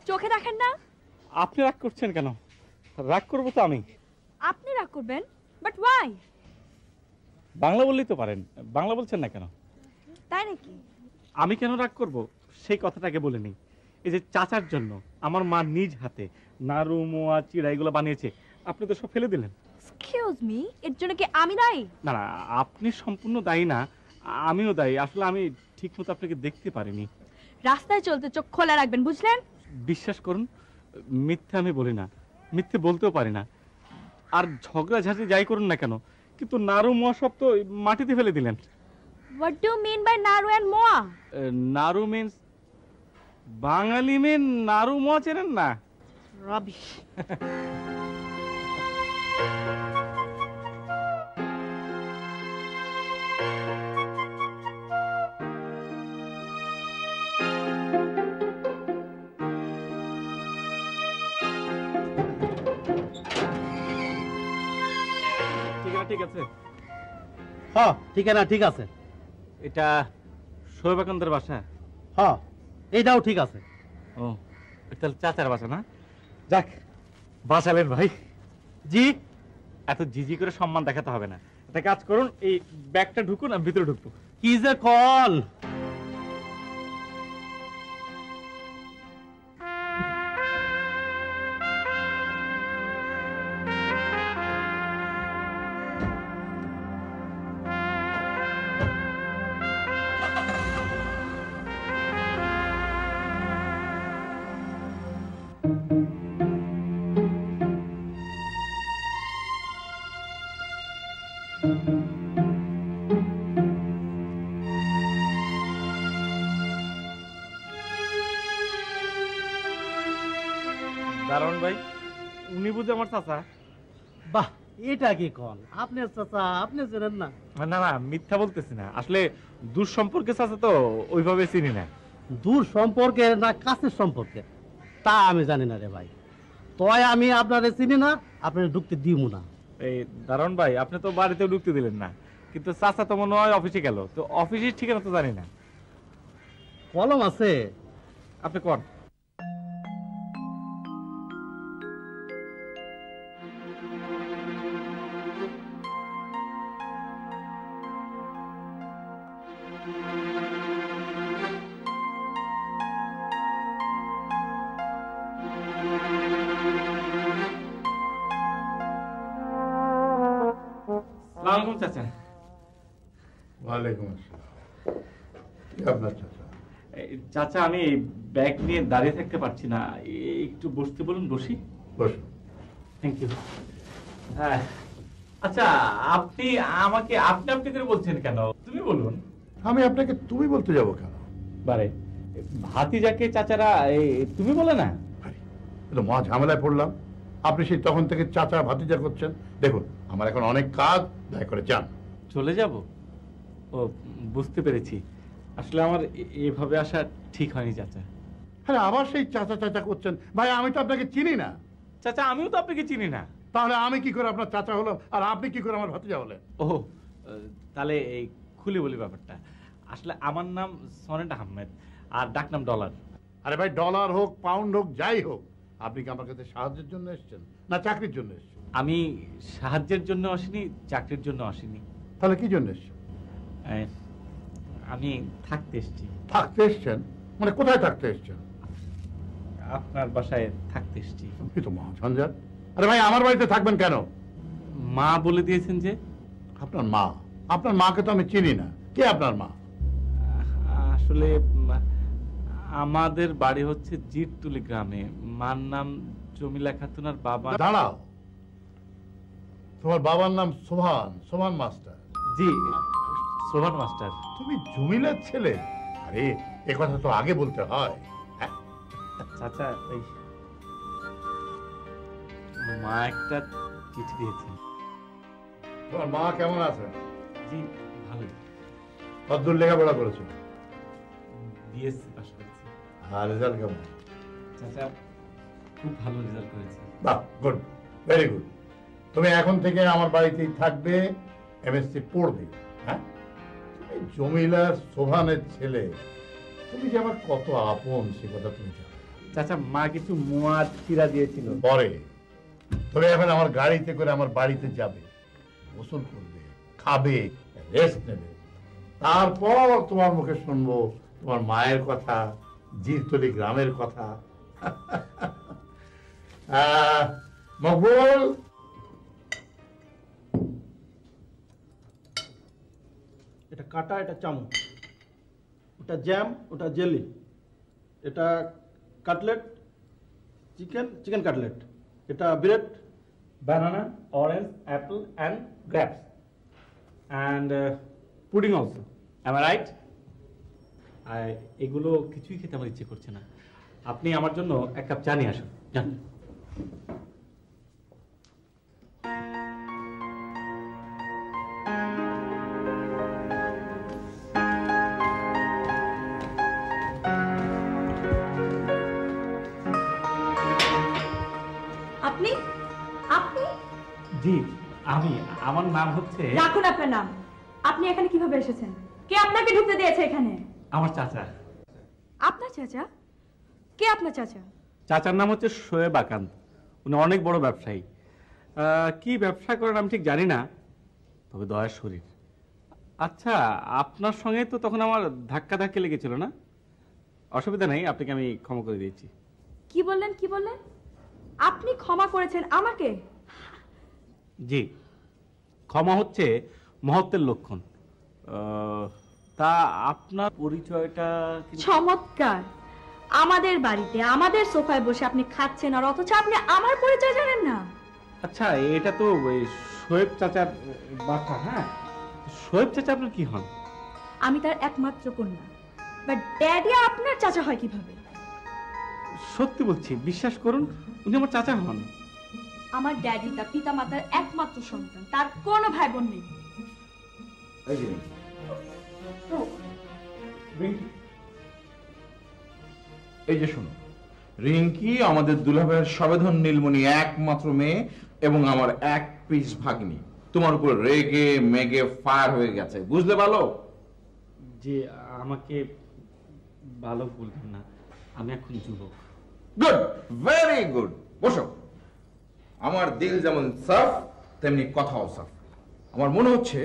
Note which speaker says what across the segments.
Speaker 1: চোখে দেখেন না?
Speaker 2: আপনি রাগ করছেন কেন? রাগ করবো তো আমি।
Speaker 1: আপনি রাগ করবেন, বাট ওয়াই?
Speaker 2: বাংলা বললেই তো পারেন, বাংলা বলছেন না কেন?
Speaker 1: তাই নাকি?
Speaker 2: আমি কেন রাগ করব সেই কথাটাকে বলে নিই। এই যে চাচার জন্য আমার মা নিজ হাতে নাড়ু মোয়া চিড়া এগুলো বানিয়েছে, আপনি তো সব ফেলে দিলেন।
Speaker 1: এক্সকিউজ মি, এর জন্য কি আমি দায়ী?
Speaker 2: না না, আপনি সম্পূর্ণ দায়ী না, আমিও দায়ী। আসলে আমি ঠিক মতো আপনাকে দেখতে পারিনি।
Speaker 1: রাস্তায় চলতে চোখ খোলা রাখবেন, বুঝলেন?
Speaker 2: বিশ্বাস করুন, মিথ্যে আমি বলি না, মিথ্যে বলতেও পারি না। আর ঝগড়া ঝাঁঝি যাই করুন না কেন, কিন্তু নাড়ু মোয়া সব তো মাটিতে ফেলে দিলেন।
Speaker 1: What do you mean by নাড়ু এন্ড মোয়া?
Speaker 2: নাড়ু মিন্স বাঙালি মেন, নাড়ু মোয়া চেনেন না?
Speaker 1: রাবিশ।
Speaker 2: ঠিক আছে,
Speaker 3: হ্যাঁ ঠিকানা ঠিক আছে।
Speaker 2: এটা শোয়েবাকান্তের বাসা?
Speaker 3: হ্যাঁ এইটাও ঠিক আছে।
Speaker 2: ও, তাহলে চাচার বাসা না? যাক, বাঁচালেন ভাই।
Speaker 3: জি,
Speaker 2: এত জিজি করে সম্মান দেখাতে হবে না। একটা কাজ করুন, এই ব্যাগটা ঢুকুন, আমি ভিতরে ঢুকবো।
Speaker 3: কি যে কল।
Speaker 2: দারুণ ভাই, উনি বুঝে আমার চাচা?
Speaker 3: বাহ, এটা কি কল? আপনি চাচা, আপনি চেনেন না?
Speaker 2: না না, মিথ্যা বলতেছি না, আসলে দূর সম্পর্কে চাচা তো ওইভাবে চিনি না।
Speaker 3: দূর সম্পর্কে না কাছের সম্পর্কে তা আমি জানি না রে ভাই। তয় আমি আপনারে চিনি না, আপনার ঢুকতে দিব না।
Speaker 2: এই দারুণ ভাই, আপনি তো বাড়িতে ঢুকতে দিলেন না, কিন্তু চাচা তো মনে হয় অফিসে গেল, তো অফিসের ঠিকানা তো জানি না।
Speaker 3: কলম আছে?
Speaker 2: আপনি কোন? চাচা,
Speaker 4: ওয়ালাইকুম আসসালাম। কি আপনার চাচা?
Speaker 2: চাচা আমি ব্যাগ নিয়ে দাঁড়িয়ে থাকতে পারছি না, একটু বসতে বলুন। বসি?
Speaker 4: বসুন।
Speaker 2: Thank you. হ্যাঁ, আচ্ছা, আপনি আমাকে আপনি আপনি করে বলছেন কেন? তুমি বলুন।
Speaker 4: আমি আপনাকে তুমি বলতে যাব কেন?
Speaker 2: বারে ভাতিজাকে চাচারা তুমি বলে না?
Speaker 4: তো মহা ঝামেলায় পড়লাম। আপনি সেই তখন থেকে চাচা ভাতিজা করছেন। দেখুন, আমার এখন অনেক কাজ, দয়া করে যান।
Speaker 2: চলে যাব? ও, বুঝতে পেরেছি। আসলে আমার এভাবে আসা ঠিক হয়নি চাচা।
Speaker 4: হ্যাঁ, আবার সেই চাচা চাচা করছেন। ভাই, আমি তো আপনাকে চিনি না।
Speaker 2: চাচা, আমিও তো আপনাকে চিনি না।
Speaker 4: তাহলে আমি কি করে আপনার চাচা হলাম আর আপনি কি করে আমার ভাতিজা হলেন?
Speaker 2: ও, তাহলে এই খুলে বলি ব্যাপারটা। আসলে আমার নাম সনেট আহমেদ, আর ডাকনাম ডলার।
Speaker 4: আরে ভাই, ডলার হোক পাউন্ড হোক যাই হোক, আপনি কি আমার কাছে সাহায্যের জন্য এসেছেন না চাকরির জন্য এসেছেন?
Speaker 2: আমি সাহায্যের জন্য আসিনি, চাকরির জন্য আসিনি।
Speaker 4: তাহলে কি জন্য এসেছেন?
Speaker 2: আমি থাকতে এসেছি।
Speaker 4: থাকতে এসেছেন? মানে কোথায় থাকতে এসেছেন?
Speaker 2: আপনার বাসায় থাকতে এসেছি।
Speaker 4: কি তো মহাঝঞ্ঝাট। আরে ভাই, আমার বাড়িতে থাকবেন কেন?
Speaker 2: মা বলে দিয়েছেন যে।
Speaker 4: আপনার মা? আপনার মাকে তো আমি চিনি না। কে আপনার মা?
Speaker 2: আসলে আমাদের বাড়ি হচ্ছে জিরতুলি গ্রামে। মার নাম জমিলা খাতুন, আর বাবা।
Speaker 4: দাঁড়াও, তোমার বাবার নাম সোহান, সোহান মাস্টার?
Speaker 2: জি, সোহান মাস্টার।
Speaker 4: তুমি জমিলার ছেলে? আরে, এ কথা তো আগে বলতে হয়।
Speaker 2: চাচা, ওই মা একটা চিঠি দিয়েছেন।
Speaker 4: তোমার মা কেমন আছে?
Speaker 2: জি, ভালো।
Speaker 4: কতদূর লেখাপড়া করেছো?
Speaker 2: বিএসসি পাস করেছি।
Speaker 4: আর রেজাল্ট কেমন?
Speaker 2: চাচা, খুব ভালো রেজাল্ট করেছি।
Speaker 4: বাহ, গুড, ভেরি গুড। তুমি এখন থেকে আমার বাড়িতেই থাকবে, এমএসসি পড়বে। হ্যাঁ, তুমি জমিলার সোহানের ছেলে, তুমি যে আমার কত আপন সে কথা তুমি জানো।
Speaker 2: চাচা মা কিছু মোয়া চিরা দিয়েছিল।
Speaker 4: পরে তবে এখন আমার গাড়িতে করে আমার বাড়িতে যাবে, গোসল করবে, খাবে, রেস্ট নেবে, তারপর তোমার মুখে শুনবো তোমার মায়ের কথা, জিরতলি গ্রামের কথা। মকবুল,
Speaker 3: এটা কাটা, এটা চামচ, ওটা জ্যাম, ওটা জেলি, এটা কাটলেট, চিকেন কাটলেট, এটা bread,
Speaker 2: banana, orange, apple and grapes and pudding also. Am I right? এগুলো কিছুই খেতে আমার ইচ্ছে করছে না। আপনি আমার জন্য এক কাপ চা নিয়ে আসুন, যান।
Speaker 1: আপনি আপনি
Speaker 2: জি আমি, আমার নাম হচ্ছে।
Speaker 1: রাখুন আপনার নাম। আপনি এখানে কিভাবে এসেছেন? কে আপনাকে ঢুকতে দিয়েছে এখানে?
Speaker 2: আমার চাচা।
Speaker 1: আপনার চাচা? কে আপনার চাচা?
Speaker 2: চাচার নাম হচ্ছে শোয়েব আকান্ত, উনি অনেক বড় ব্যবসায়ী। কি ব্যবসা করেন আমি ঠিক জানি না, তবে দয়ার শরীর। আচ্ছা, আপনার সঙ্গে তো তখন আমার ধাক্কা লেগেছিল না? অসুবিধা নেই, আপনাকে আমি ক্ষমা করে দিয়েছি।
Speaker 1: কি বললেন, কি বললেন? আপনি ক্ষমা করেছেন আমাকে?
Speaker 2: জি, ক্ষমা হচ্ছে মহত্বের লক্ষণ। তা আপনার পরিচয়টা কি?
Speaker 1: চমৎকার! আমাদের বাড়িতে আমাদের সোফায় বসে আপনি খাচ্ছেন, আর অথচ আপনি আমার পরিচয় জানেন না।
Speaker 2: আচ্ছা, এটা তো ওই শোয়েব চাচার বাসা। হ্যাঁ, শোয়েব চাচা আপনার কি হন?
Speaker 1: আমি তার একমাত্র কন্যা। বাট ড্যাডি আপনার চাচা হয় কিভাবে?
Speaker 2: সত্যি বলছি, বিশ্বাস করুন, উনি আমার চাচা হন।
Speaker 1: আমার ড্যাডি তার পিতা মাতার একমাত্র সন্তান, তার কোনো ভাই বোন নেই।
Speaker 5: এই যে শোনো, রিঙ্কি আমাদের দুলাভাইয়ের সবেধন নীলমণি একমাত্র মেয়ে এবং আমার এক পিস ভাগ্নি। তোমার উপর রেগে মেগে ফায়ার হয়ে গেছে, বুঝলে? ভালো
Speaker 2: যে আমাকে ভালো বলবেন না, আমি এখন যুবক।
Speaker 5: Good, very good. বসো। আমার দিল যেমন সাফ তেমনি কথাও সাফ। আমার মনে হচ্ছে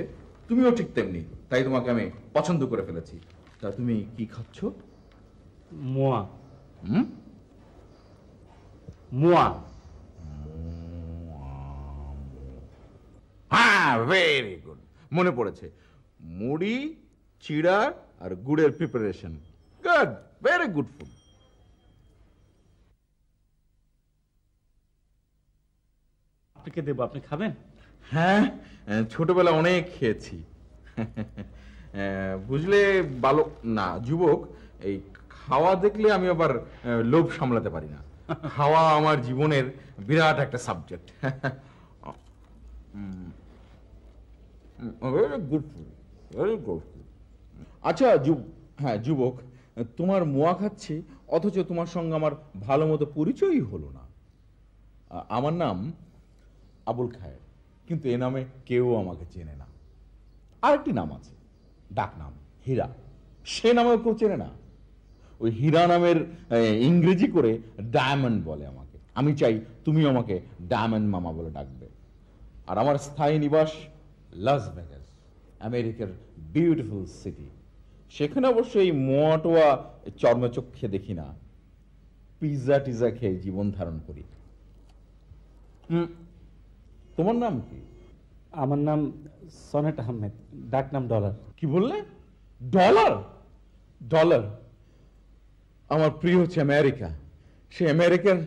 Speaker 5: তুমিও ঠিক তেমনি, তাই তোমাকে আমি পছন্দ করে ফেলেছি। তা তুমি কি খাচ্ছ?
Speaker 2: মোয়া।
Speaker 5: হুম?
Speaker 2: মোয়া।
Speaker 5: হ্যাঁ, ভেরি গুড, মনে পড়েছে। মুড়ি, চিড়া আর গুড়ের preparation. Good, very good food.
Speaker 2: আপনাকে দেবো, আপনি খাবেন?
Speaker 5: হ্যাঁ, ছোটবেলা অনেক খেয়েছি। বুঝলে বালক না যুবক, এই খাওয়া দেখলে আমি আবার লোভ সামলাতে পারি না। খাওয়া আমার জীবনের বিরাট একটা subject. Very good food, very good food. আচ্ছা হ্যাঁ যুবক, তোমার মোয়া খাচ্ছি অথচ তোমার সঙ্গে আমার ভালো মতো পরিচয়ই হলো না। আমার নাম আবুল খায়ের, কিন্তু এ নামে কেউ আমাকে চেনে না। আরেকটি নাম আছে, ডাক নাম হীরা, সে নামেও কেউ চেনে না। ওই হীরা নামের ইংরেজি করে ডায়মন্ড বলে আমাকে। আমি চাই তুমি আমাকে ডায়মন্ড মামা বলে ডাকবে। আর আমার স্থায়ী নিবাস লাস ভেগাস, আমেরিকার বিউটিফুল সিটি। সেখানে অবশ্য এই মোয়াটোয়া চর্মচক্ষে দেখি না, পিৎজা টিজা খেয়ে জীবন ধারণ করি। তোমার নাম কি?
Speaker 2: আমার নাম সনেট আহমেদ, ডাক নাম ডলার।
Speaker 5: কি বললে? ডলার? ডলার আমার প্রিয় হচ্ছে আমেরিকা। সে আমেরিকার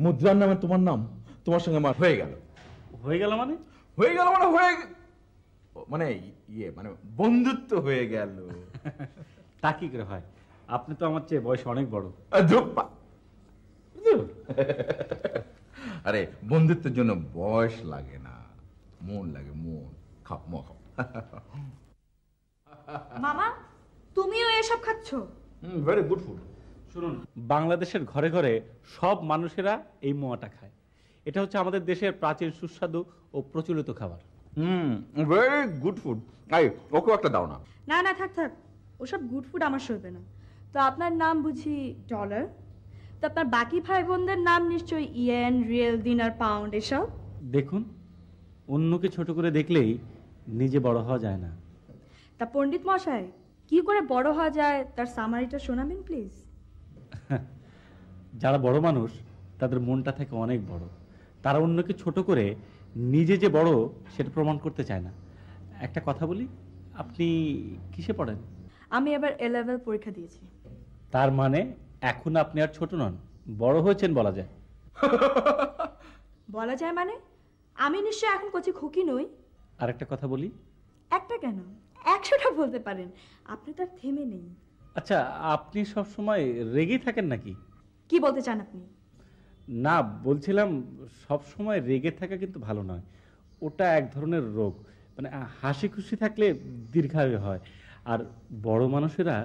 Speaker 5: মুদ্রার নামে তোমার নাম, তোমার সঙ্গে আমার হয়ে গেল।
Speaker 2: হয়ে গেল মানে?
Speaker 5: হয়ে গেল মানে মানে ইয়ে মানে বন্ধুত্ব হয়ে গেল।
Speaker 2: তা কি করে হয়? আপনি তো আমার চেয়ে বয়স অনেক বড়।
Speaker 5: আরে বন্ধুত্বের জন্য বয়স লাগে না, মন লাগে, মন। খাও খাও।
Speaker 1: মামা, তুমিও এসব খাচ্ছ?
Speaker 5: Very good food.
Speaker 2: শুনুন, বাংলাদেশের ঘরে ঘরে সব মানুষেরা এই মোয়াটা খায়। এটা হচ্ছে আমাদের দেশের প্রাচীন সুস্বাদু ও প্রচলিত খাবার।
Speaker 5: Very good food. ওকে একটা দাও না।
Speaker 1: না না, থাক থাক, ওসব গুড ফুড আমার সইবে না। তো আপনার নাম বুঝি ডলার? তো আপনার বাকি ভাই বোনদের নাম নিশ্চয়ই ইয়েন, রিয়েল, দিনার, পাউন্ড এসব।
Speaker 2: দেখুন, অন্যকে ছোট করে দেখলেই নিজে বড় হওয়া যায় না।
Speaker 1: তা পণ্ডিত মশাই, কি করে বড় হওয়া যায় তার সামারিটা শোনাবেন প্লিজ।
Speaker 2: যারা বড় মানুষ তাদের মনটা থাকে অনেক বড়, তারা অন্যকে ছোট করে নিজে যে বড় সেটা প্রমাণ করতে চায় না। একটা কথা বলি, আপনি কিসে পড়েন?
Speaker 1: আমি এবার এ লেভেল পরীক্ষা দিয়েছি।
Speaker 2: তার মানে এখন আপনি আর ছোট নন, বড় হয়েছেন বলা যায়।
Speaker 1: বলা যায় মানে? আমি নিশ্চয়ই এখন কচি খুকি নই।
Speaker 2: আর একটা কথা বলি।
Speaker 1: একটা কেন, 100টা বলতে পারেন, আপনি তো আর থেমে নেই।
Speaker 2: আচ্ছা, আপনি সব সময় রেগেই থাকেন নাকি?
Speaker 1: কি বলতে চান আপনি?
Speaker 2: না, বলছিলাম সব সময় রেগে থাকা কিন্তু ভালো নয়, ওটা এক ধরনের রোগ। মানে হাসি খুশি থাকলে দীর্ঘায়ু হয়, আর বড় মানুষেরা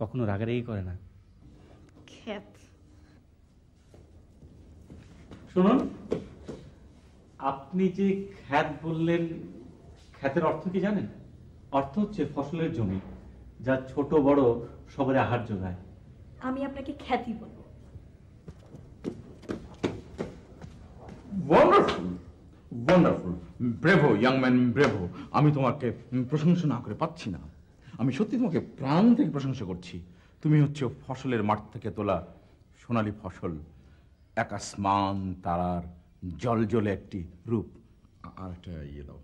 Speaker 2: কখনো রাগারাগি করে না।
Speaker 1: খ্যাত।
Speaker 2: শুনুন, আপনি যে খ্যাত বললেন, খ্যাতের অর্থ কি জানেন? অর্থ হচ্ছে ফসলের জমি, যা ছোট বড় সবার আহার যোগায়।
Speaker 1: আমি আপনাকে খ্যাতি বলবো।
Speaker 5: Wonderful, wonderful, bravo young man, bravo. আমি তোমাকে প্রশংসা না করে পাচ্ছি না। আমি সত্যি তোমাকে প্রাণ থেকে প্রশংসা করছি। তুমি হচ্ছে ফসলের মাঠ থেকে তোলা সোনালী ফসল, এক আসমান তারার জলজলে একটি রূপ। আর একটা ইয়ে দাও।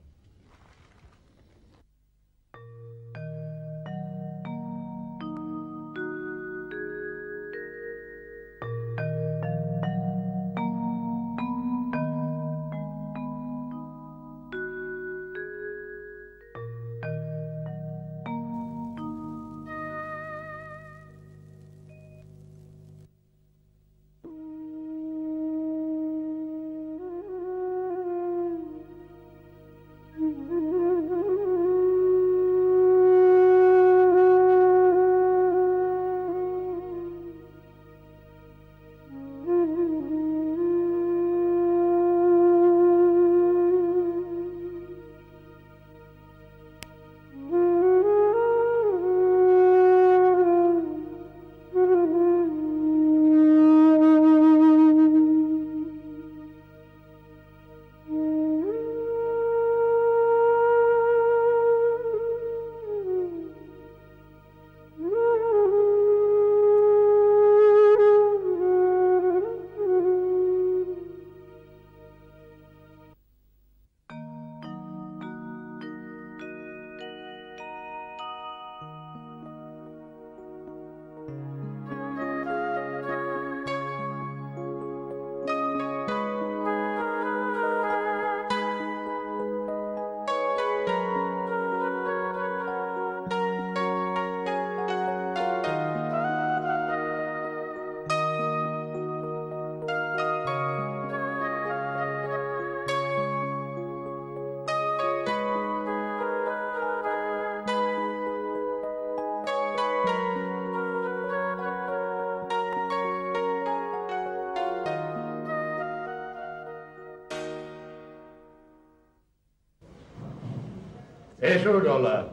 Speaker 4: এসো ডলার,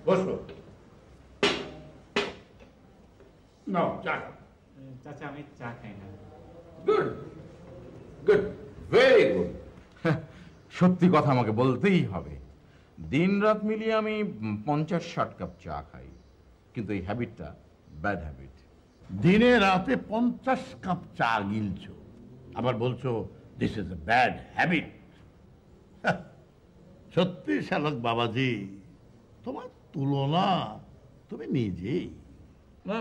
Speaker 4: বসো। নাও চা।
Speaker 2: চাচা, আমি চা খাই না।
Speaker 5: Good, good, very good. সত্যি কথা আমাকে বলতেই হবে, দিন রাত মিলিয়ে আমি 50-60 কাপ চা খাই, কিন্তু এই হ্যাবিটটা ব্যাড হ্যাবিট।
Speaker 4: দিনে রাতে 50 কাপ চা গিলছো, আবার বলছো this is a bad habit. সত্যি শালক বাবাজি, তোমার তুলনা তুমি নিজেই।
Speaker 5: না,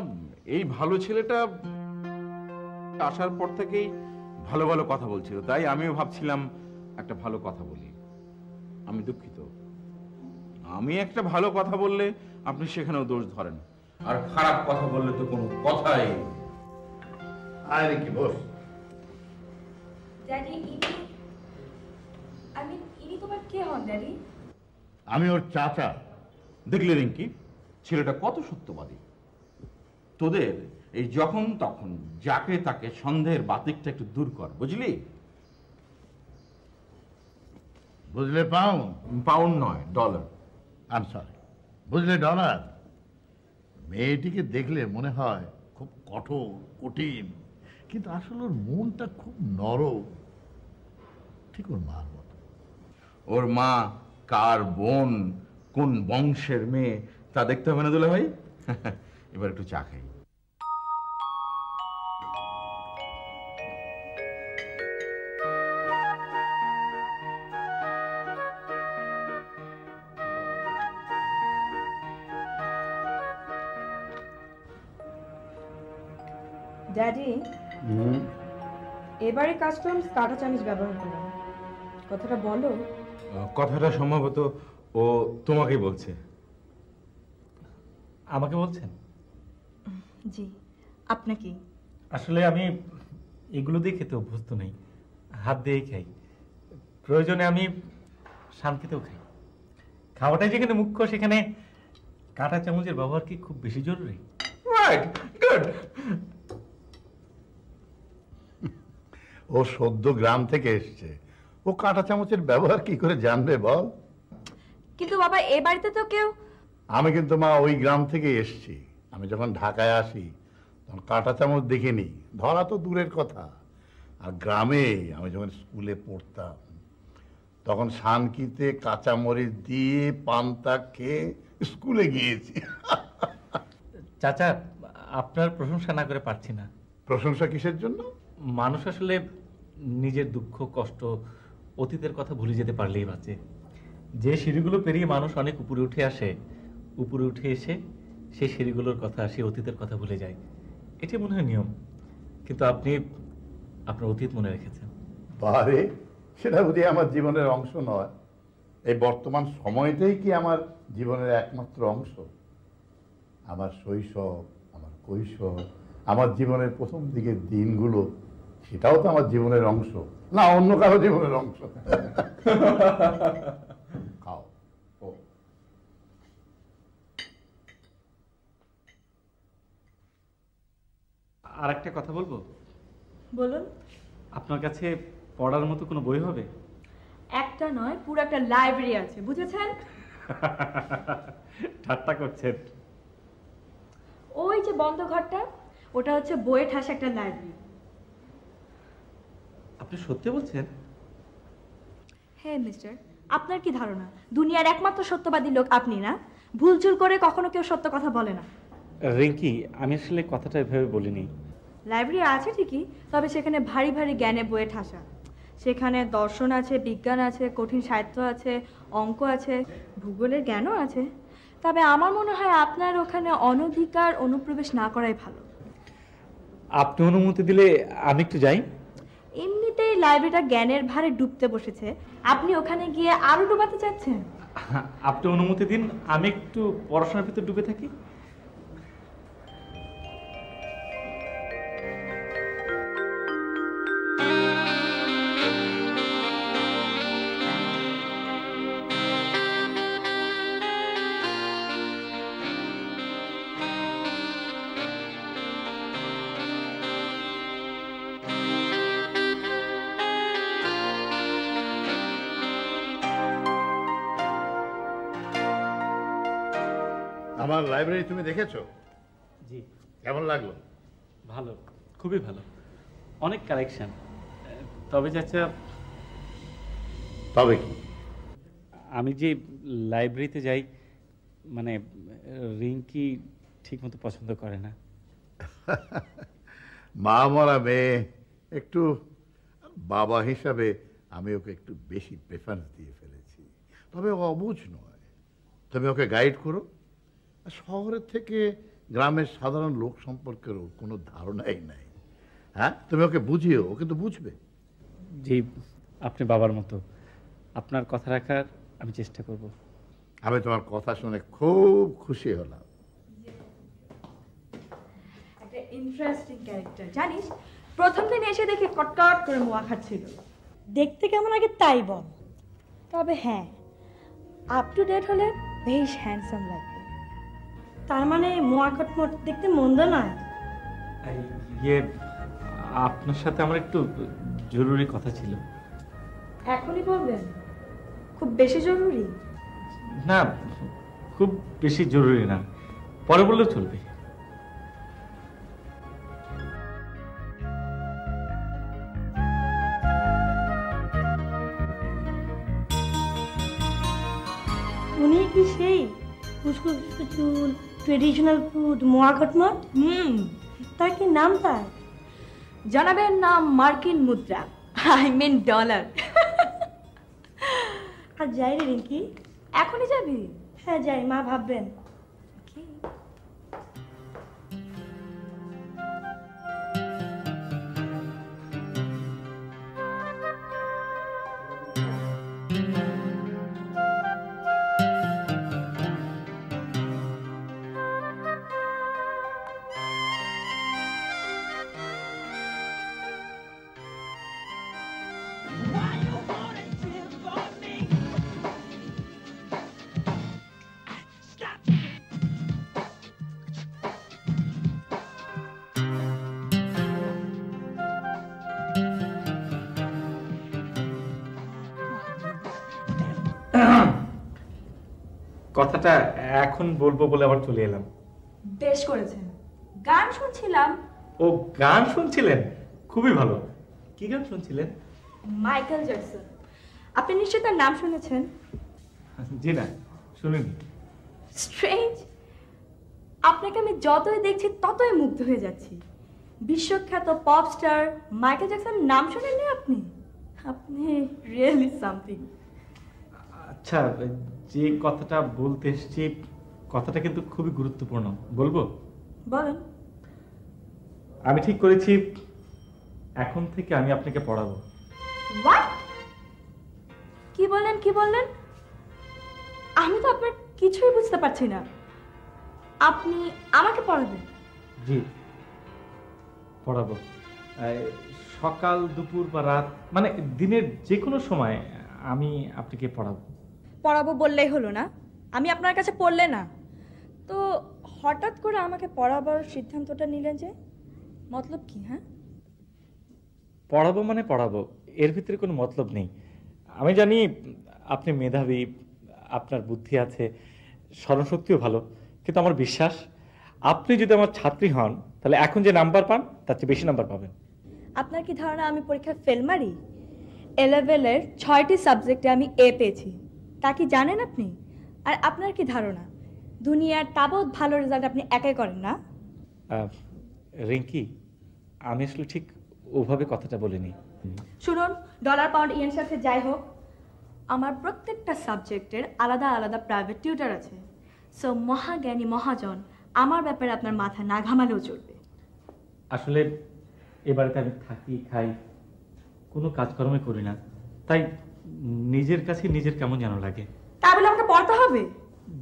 Speaker 5: এই ভালো ছেলেটা আসার পর থেকেই ভালো ভালো কথা বলছিল, তাই আমিও ভাবছিলাম একটা ভালো কথা বলি। আমি দুঃখিত, আমি একটা ভালো কথা বললে আপনি সেখানেও দোষ ধরেন, আর খারাপ কথা বললে তো কোনো কথাই।
Speaker 4: আরে কি বস।
Speaker 1: ড্যাডি, ইনি তোমার কে হন ড্যাডি?
Speaker 4: আমি ওর চাচা।
Speaker 5: দেখলে রিঙ্কি, ছেলেটা কত সত্যবাদী। তোদের এই যখন তখন যাকে তাকে সন্দেহের বাতিকটা একটু দূর কর, বুঝলি?
Speaker 4: বুঝলে পাউন্ড?
Speaker 5: পাউন্ড নয়, ডলার।
Speaker 4: আই এম সরি, বুঝলে ডলার? মেয়েটিকে দেখলে মনে হয় খুব কঠোর, কঠিন, কিন্তু আসলে ওর মনটা খুব নরম, ঠিক ওর মার মতো।
Speaker 5: ওর মা কার বোন, কোন বংশের মেয়ে তা দেখতে হবে না দুলা ভাই? এবার একটু চা খাই।
Speaker 1: ড্যাডি, এবারে কাস্টমস কাঁটা চামচ ব্যবহার করো, কথাটা বলো।
Speaker 5: কথাটা সম্ভবত ও তোমাকেই বলছে।
Speaker 2: আমাকে বলছেন?
Speaker 1: জি, আপনাকে।
Speaker 2: আসলে আমি এগুলো দিয়ে খেতে অভ্যস্ত নেই, হাত দিয়েই খাই। প্রয়োজনে আমি শান্তিতেও খাই। খাওয়াটাই যেখানে মুখ্য, সেখানে কাঁটা চামচের ব্যবহার কি খুব বেশি জরুরি?
Speaker 5: Right, good.
Speaker 4: ও সদ্য গ্রাম থেকে এসছে, ও কাঁটা চামচের ব্যবহার কি করে জানবে বল?
Speaker 1: কিন্তু বাবা, এ বাড়িতে তো কেউ।
Speaker 4: আমি কিন্তু মা ওই গ্রাম থেকে এসছি। আমি যখন ঢাকায় আসি তখন কাঁটা চামচ দেখিনি, ধরা তো দূরের কথা। আর গ্রামে আমি যখন স্কুলে পড়তাম তখন শানকিতে কাঁচামরিচ দিয়ে পান্তা খেয়ে স্কুলে গিয়েছি।
Speaker 2: চাচা, আপনার প্রশংসা না করে পারছি না।
Speaker 4: প্রশংসা কিসের জন্য?
Speaker 2: মানুষ আসলে নিজের দুঃখ কষ্ট অতীতের কথা ভুলে যেতে পারলেই বাঁচে। যে সিঁড়িগুলো পেরিয়ে মানুষ অনেক উপরে উঠে আসে, উপরে উঠে এসে সেই সিঁড়িগুলোর কথা, সেই অতীতের কথা ভুলে যায়। এটি মনে হয় নিয়ম। কিন্তু আপনি আপনার অতীত মনে রেখেছেন।
Speaker 4: বারে, সেটা বুঝি আমার জীবনের অংশ নয়? এই বর্তমান সময়টাই কি আমার জীবনের একমাত্র অংশ? আমার শৈশব, আমার কৈশোর, আমার জীবনের প্রথম দিকের দিনগুলো, সেটাও তো আমার জীবনের অংশ না অন্য কারো জীবনের অংশ? খাও। ও
Speaker 2: আর একটা কথা বলবো?
Speaker 1: বলুন।
Speaker 2: আপনার কাছে পড়ার মতো কোনো বই হবে?
Speaker 1: একটা নয়, পুরো একটা লাইব্রেরি আছে, বুঝেছেন?
Speaker 2: ঠাট্টা করছেন?
Speaker 1: ওই যে বন্ধ ঘরটা, ওটা হচ্ছে বইয়ের ঠাসা একটা লাইব্রেরি।
Speaker 2: আপনি সত্যি বলছেন?
Speaker 1: হ্যাঁ মিস্টার, আপনার কি ধারণা দুনিয়ার একমাত্র সত্যবাদী লোক আপনি না? ভুলচুল করে কখনো কেউ সত্য কথা বলে না।
Speaker 2: রিঙ্কি, আমি আসলে কথাটা এভাবে বলিনি।
Speaker 1: লাইব্রেরি আছে ঠিকই, তবে সেখানে ভারী ভারী জ্ঞানে বইয়ে ঠাসা। সেখানে দর্শন আছে, বিজ্ঞান আছে, কঠিন সাহিত্য আছে, অঙ্ক আছে, ভূগোলের জ্ঞানও আছে। তবে আমার মনে হয় আপনার ওখানে অনধিকার অনুপ্রবেশ না করাই ভালো।
Speaker 2: আপনি অনুমতি দিলে আমি একটু যাই।
Speaker 1: এমনিতেই লাইব্রেরিটা জ্ঞানের ভারে ডুবতে বসেছে, আপনি ওখানে গিয়ে আরো ডুবাতে চাচ্ছেন?
Speaker 2: আপনি অনুমতি দিন, আমি একটু পড়াশোনার ভিতর ডুবে থাকি।
Speaker 4: আমার লাইব্রেরি তুমি দেখেছো?
Speaker 2: জি।
Speaker 4: কেমন লাগলো?
Speaker 2: ভালো, খুবই ভালো, অনেক কালেকশন। তবে চাচা,
Speaker 4: তবে কি?
Speaker 2: আমি যে লাইব্রেরিতে যাই, মানে রিঙ্কি ঠিক মতো পছন্দ করে না।
Speaker 4: মা মরা মেয়ে, একটু বাবা হিসাবে আমি ওকে একটু বেশি প্রেফারেন্স দিয়ে ফেলেছি। তবে ও অবুঝ নয়, তুমি ওকে গাইড করো। শহরের থেকে গ্রামের সাধারণ লোক সম্পর্কে ওর কোনো ধারণাই নাই। হ্যাঁ, তুমি ওকে বুঝিও, ও কিন্তু বুঝবে।
Speaker 2: জি, আপনি বাবার মতো, আপনার কথা রাখার আমি চেষ্টা করব।
Speaker 4: আমি তোমার কথা শুনে খুব খুশি হলাম।
Speaker 1: একটা ইন্টারেস্টিং ক্যারেক্টার জানিস, প্রথম দিন এসে দেখে কটকট করে মোয়া খাচ্ছিল।
Speaker 6: দেখতে কেমন আগে তাই বল।
Speaker 1: তবে হ্যাঁ, আপ টু ডেট হলে বেশ হ্যান্ডসাম লাগবে।
Speaker 6: তার মানে মোয়া কটমট দেখতে মন্দ নয়।
Speaker 2: ইয়ে, আপনার সাথে আমার একটু জরুরি কথা ছিল।
Speaker 1: এখনই বলবেন? খুব বেশি জরুরি?
Speaker 2: না, খুব বেশি জরুরি না, পরে বললেও চলবে।
Speaker 6: কি সেই কুচকুচ চুল ট্রেডিশনাল ফুড মোয়া খটমট? তার কি নাম তার?
Speaker 1: জানাবেন নাম মার্কিন মুদ্রা, আই মিন ডলার।
Speaker 6: আর যাই রে রিঙ্কি।
Speaker 1: এখনই যাবি?
Speaker 6: হ্যাঁ যাই, মা ভাববেন।
Speaker 2: কথাটা এখন বলবো বলে আবার চলে এলাম।
Speaker 1: বেশ করেছেন, গান শুনছিলাম।
Speaker 2: ও গান শুনছিলেন? খুবই ভালো। কি গান শুনছিলেন?
Speaker 1: Michael Jackson. আপনি নিশ্চয়ই তার নাম শুনেছেন?
Speaker 2: জি না, শুনিনি।
Speaker 1: স্ট্রেঞ্জ, আপনাকে আমি যতই দেখছি ততই মুগ্ধ হয়ে যাচ্ছি। বিশ্বখ্যাত পপ স্টার মাইকেল জ্যাকসনের নাম শুনেননি আপনি? আপনি রিয়েলি সামথিং।
Speaker 2: আচ্ছা, যে কথাটা বলতে এসেছি কথাটা কিন্তু খুবই গুরুত্বপূর্ণ, বলবো?
Speaker 1: বলেন।
Speaker 2: আমি ঠিক করেছি এখন থেকে আমি আপনাকে পড়াবো।
Speaker 1: হোয়াট? কি বললেন কি বললেন? আমি তো আপনার কিছুই বুঝতে পারছি না। আপনি আমাকে পড়াবেন?
Speaker 2: জি, পড়াবো। সকাল দুপুর বা রাত, মানে দিনের যে কোনো সময় আমি আপনাকে পড়াবো।
Speaker 1: পড়াবো বললেই হলো না? আমি আপনার কাছে পড়লে না তো হঠাৎ করে আমাকে পড়াবার সিদ্ধান্তটা নিলেন যে? মতলব কি? হ্যাঁ,
Speaker 2: পড়াবো মানে পড়াবো, এর ভিতরে কোনো মতলব নেই। আমি জানি আপনি মেধাবী, আপনার বুদ্ধি আছে, স্মরণশক্তিও ভালো, কিন্তু আমার বিশ্বাস আপনি যদি আমার ছাত্রী হন তাহলে এখন যে নাম্বার পান তার চেয়ে বেশি নাম্বার পাবেন।
Speaker 1: আপনার কি ধারণা আমি পরীক্ষায় ফেল মারি? এলেভেলের 6টি সাবজেক্টে আমি এ পেয়েছি, তা কি জানেন আপনি? আর আপনার কি ধারণা দুনিয়ার তাবৎ ভালো রেজাল্ট আপনি একাই করেন না?
Speaker 2: রিঙ্কি, আমি আসলে ঠিক ওভাবে কথাটা বলিনি।
Speaker 1: শুনুন, ডলার পাউন্ড ইয়েন সাথে যাই হোক, আমার প্রত্যেকটা সাবজেক্টের আলাদা আলাদা প্রাইভেট টিউটার আছে। সো মহাজ্ঞানী মহাজন আমার ব্যাপারে আপনার মাথা না ঘামালেও চলবে।
Speaker 2: আসলে এবারেতে আমি থাকি, খাই, কোনো কাজকর্মই করি না, তাই নিজের কাছে নিজের কেমন যেন লাগে।
Speaker 1: তা বলে আমাকে পড়তে হবে?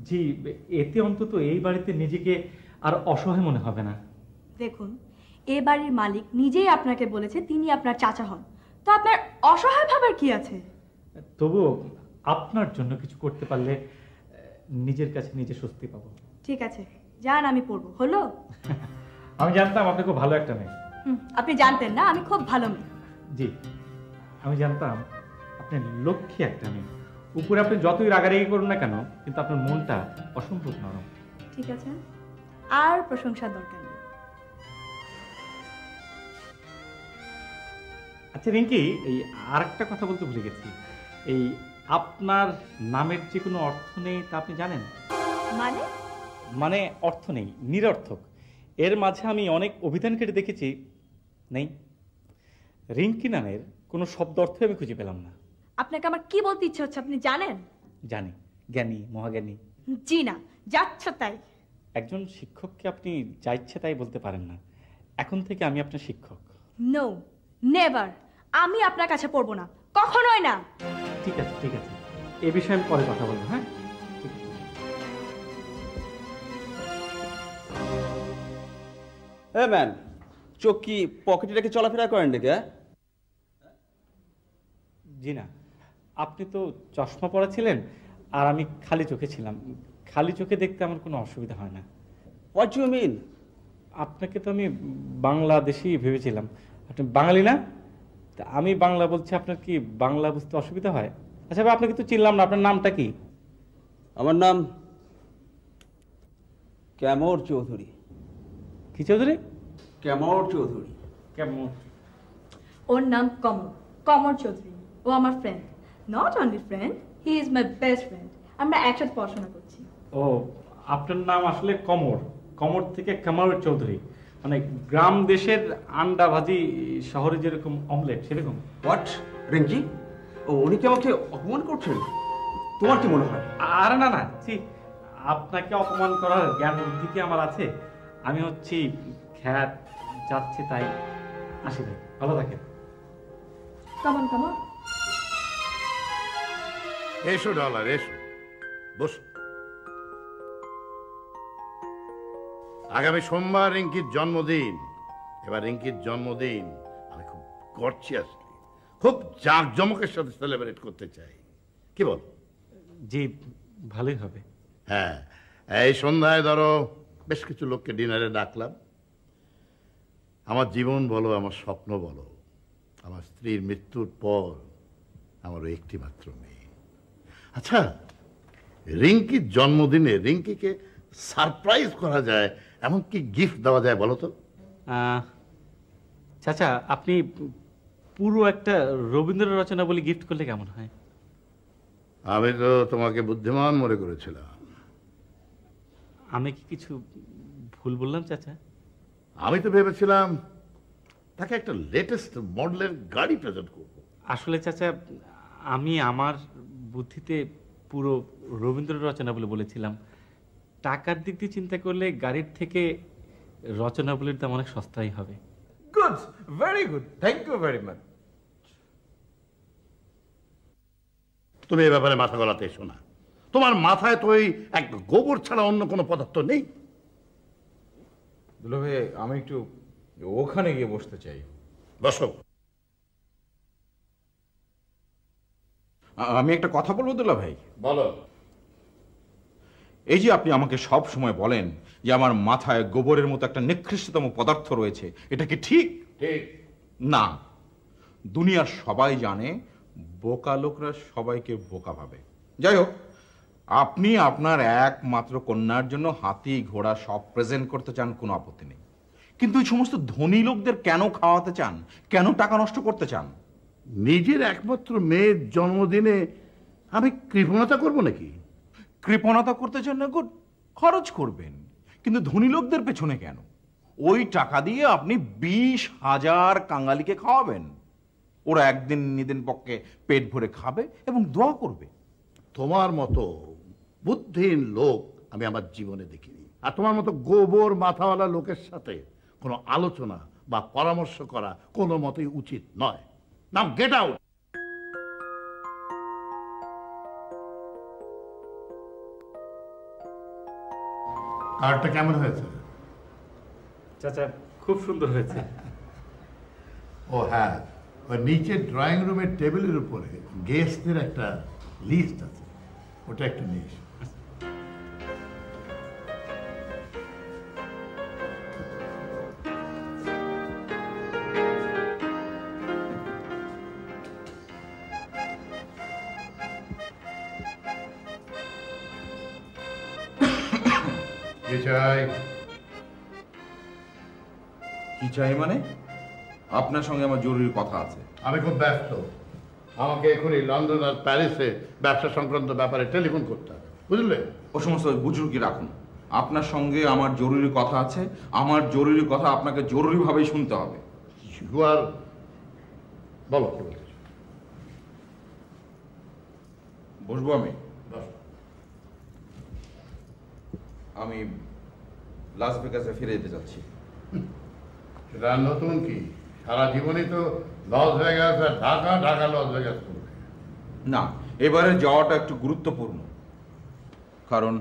Speaker 2: জি, এতে অন্তত এই বাড়িতে নিজেকে আর অসহায় মনে হবে না।
Speaker 1: দেখুন, এ বাড়ির মালিক নিজেই আপনাকে বলেছে তিনি আপনার চাচা হন, তো আপনার অসহায় ভাবার কি আছে?
Speaker 2: তবুও আপনার জন্য কিছু করতে পারলে নিজের কাছে নিজে স্বস্তি পাবো।
Speaker 1: ঠিক আছে, যান, আমি পড়বো। হলো?
Speaker 2: আমি জানতাম আপনি খুব ভালো একটা মেয়ে।
Speaker 1: আপনি জানতেন না আমি খুব ভালো মেয়ে?
Speaker 2: জি, আমি জানতাম আপনি লক্ষ্মী একটা মেয়ে। উপরে আপনি যতই রাগারাগি করুন না কেন, কিন্তু আপনার মনটা অসম্ভব নরম।
Speaker 1: ঠিক আছে, আর প্রশংসার দরকার নেই।
Speaker 2: আচ্ছা রিঙ্কি, এই আরেকটা কথা বলতে ভুলে গেছি। এই আপনার নামের যে কোনো অর্থ নেই তা আপনি জানেন?
Speaker 1: মানে?
Speaker 2: মানে অর্থ নেই, নিরর্থক। এর মাঝে আমি অনেক অভিধান কেটে দেখেছি, নেই। রিঙ্কি নামের কোনো শব্দ অর্থ আমি খুঁজে পেলাম না।
Speaker 1: আপনাকে আমার কি বলতে ইচ্ছে হচ্ছে আপনি জানেন?
Speaker 2: জানি, জ্ঞানী, মহাজ্ঞানী।
Speaker 1: জি না, যাচ্ছ তাই।
Speaker 2: একজন শিক্ষককে আপনি যা ইচ্ছে তাই বলতে পারেন না। এখন থেকে আমি আপনার শিক্ষক।
Speaker 1: No, never. আমি আপনার কাছে পড়বো না, কখনোই না।
Speaker 2: ঠিক আছে, ঠিক আছে, এ বিষয়ে আমি পরে কথা বলবো। হ্যাঁ,
Speaker 7: হ্যাঁ ম্যান, চোখ কি পকেটে রেখে চলাফেরা করেন নাকি?
Speaker 2: জি না, আপনি তো চশমা পরা ছিলেন আর আমি খালি চোখে ছিলাম। খালি চোখে দেখতে আমার কোনো অসুবিধা হয় না।
Speaker 7: What you mean?
Speaker 2: আপনাকে তো আমি বাংলাদেশি ভেবেছিলাম, আপনি বাঙালি না? তা আমি বাংলা বলছি, আপনার কি বাংলা বুঝতে অসুবিধা হয়? আচ্ছা ভাই, আপনাকে তো চিনলাম না, আপনার নামটা কি?
Speaker 7: আমার নাম ক্যামর চৌধুরী।
Speaker 2: কি চৌধুরী?
Speaker 7: ক্যামর চৌধুরী।
Speaker 2: কেমন?
Speaker 1: ওর নাম কমর, কমর চৌধুরী। ও আমার friend, not only friend, he is my best friend. আমরা একসাথে পড়াশোনা করছি।
Speaker 2: ও, আপনার নাম আসলে কমর, কমর থেকে কামারুল চৌধুরী, মানে গ্রাম দেশের আন্ডা ভাজি, শহরে যেরকম অমলেট সেরকম।
Speaker 7: হোয়াট রিঙ্কি, ও উনি কি আমাকে অপমান করছেন? তোমার কি মনে হয়?
Speaker 2: আরে না না, জি, আপনাকে অপমান করার জ্ঞান বুদ্ধি কি আমার আছে? আমি হচ্ছি খ্যাত যাচ্ছি, তাই আসি ভাই, ভালো থাকেন।
Speaker 1: Come on come on.
Speaker 4: এসো ডলার, এসো, বসো। আগামী সোমবার রিঙ্কির জন্মদিন। এবার রিঙ্কির জন্মদিন আমি খুব গর্জিয়াসলি, খুব জাঁকজমকের সাথে সেলিব্রেট করতে চাই, কি বল?
Speaker 2: জি, ভালোই হবে।
Speaker 4: হ্যাঁ, এই সন্ধ্যায় ধরো বেশ কিছু লোককে ডিনারে ডাকলাম। আমার জীবন বলো, আমার স্বপ্ন বলো, আমার স্ত্রীর মৃত্যুর পর আমারও একটি মাত্র মেয়ে। আচ্ছা, রিঙ্কির জন্মদিনে রিঙ্কিকে সারপ্রাইজ করা যায়, এমন কি গিফট দেওয়া যায় বলো তো?
Speaker 2: চাচা, আপনি পুরো একটা রবীন্দ্র রচনা বলে গিফট করলে কেমন হয়?
Speaker 4: আমি তো তোমাকে বুদ্ধিমান মনে করেছিলাম।
Speaker 2: আমি কি কিছু ভুল বললাম চাচা?
Speaker 4: আমি তো ভেবেছিলাম তাকে একটা লেটেস্ট মডেলের গাড়ি প্রেজেন্ট করবো।
Speaker 2: আসলে চাচা, আমি আমার বুদ্ধিতে পুরো রবীন্দ্র রচনা বলে বলেছিলাম। টাকার দিক দিয়ে চিন্তা করলে গাড়ির থেকে রচনাবলীর দাম অনেক সস্তাই হবে।
Speaker 5: Good, very good, thank you very much.
Speaker 4: তুমি এই ব্যাপারে মাথা গলাতে এসো না। তোমার মাথায় তো এই এক গোবর ছাড়া অন্য কোনো পদার্থ নেই।
Speaker 5: দুলা ভাই, আমি একটু ওখানে গিয়ে বসতে চাই।
Speaker 4: বসো।
Speaker 5: আমি একটা কথা বলবো দুলা ভাই?
Speaker 4: বলো।
Speaker 5: এই যে আপনি আমাকে সব সময় বলেন যে আমার মাথায় গোবরের মতো একটা নিকৃষ্টতম পদার্থ রয়েছে, এটা কি ঠিক?
Speaker 4: ঠিক
Speaker 5: না। দুনিয়ার সবাই জানে বোকা লোকরা সবাইকে বোকা ভাবে। যাই হোক, আপনি আপনার একমাত্র কন্যার জন্য হাতি ঘোড়া সব প্রেজেন্ট করতে চান, কোনো আপত্তি নেই, কিন্তু এই সমস্ত ধনী লোকদের কেন খাওয়াতে চান, কেন টাকা নষ্ট করতে চান?
Speaker 4: নিজের একমাত্র মেয়ের জন্মদিনে আমি কৃপণতা করবো নাকি?
Speaker 5: কৃপণতা করতে চান না, গুড, খরচ করবেন, কিন্তু ধনী লোকদের পেছনে কেন? ওই টাকা দিয়ে আপনি 20,000 কাঙালিকে খাওয়াবেন। ওরা একদিন নিদিন পক্ষে পেট ভরে খাবে এবং দোয়া করবে।
Speaker 4: তোমার মতো বুদ্ধিহীন লোক আমি আমার জীবনে দেখিনি। আর তোমার মতো গোবর মাথাওয়ালা লোকের সাথে কোনো আলোচনা বা পরামর্শ করা কোনো মতেই উচিত নয়। নাও গেট আউট। কার্ডটা কেমন হয়েছে?
Speaker 2: চাচা, খুব সুন্দর হয়েছে।
Speaker 4: ও হ্যাঁ, ওই নিচে ড্রয়িং রুমের টেবিলের উপরে গেস্টদের একটা লিস্ট আছে, ওটা একটু নিয়ে এসো। কি চাই?
Speaker 5: কি চাই মানে? আপনার সঙ্গে আমার জরুরি কথা আছে।
Speaker 4: আমি খুব ব্যস্ত, আমাকে এখনই লন্ডন আর প্যারিসে ব্যবসা সংক্রান্ত ব্যাপারে টেলিফোন করতে হবে, বুঝলে?
Speaker 5: ও সমস্ত বুজুর্গি রাখুন। আপনার সঙ্গে আমার জরুরি কথা আছে, আমার জরুরি কথা আপনাকে জরুরিভাবেই শুনতে হবে।
Speaker 4: আর বলো কি বলছো?
Speaker 5: বসবো আমি? আমি লাস ভেগাসে ফিরে যেতে চাচ্ছি।
Speaker 4: সেটা নতুন কি? সারা জীবনই তো লস ভেগাস আর ঢাকা, ঢাকা লস ভেগাস করবে।
Speaker 5: না, এবারে যাওয়াটা একটু গুরুত্বপূর্ণ, কারণ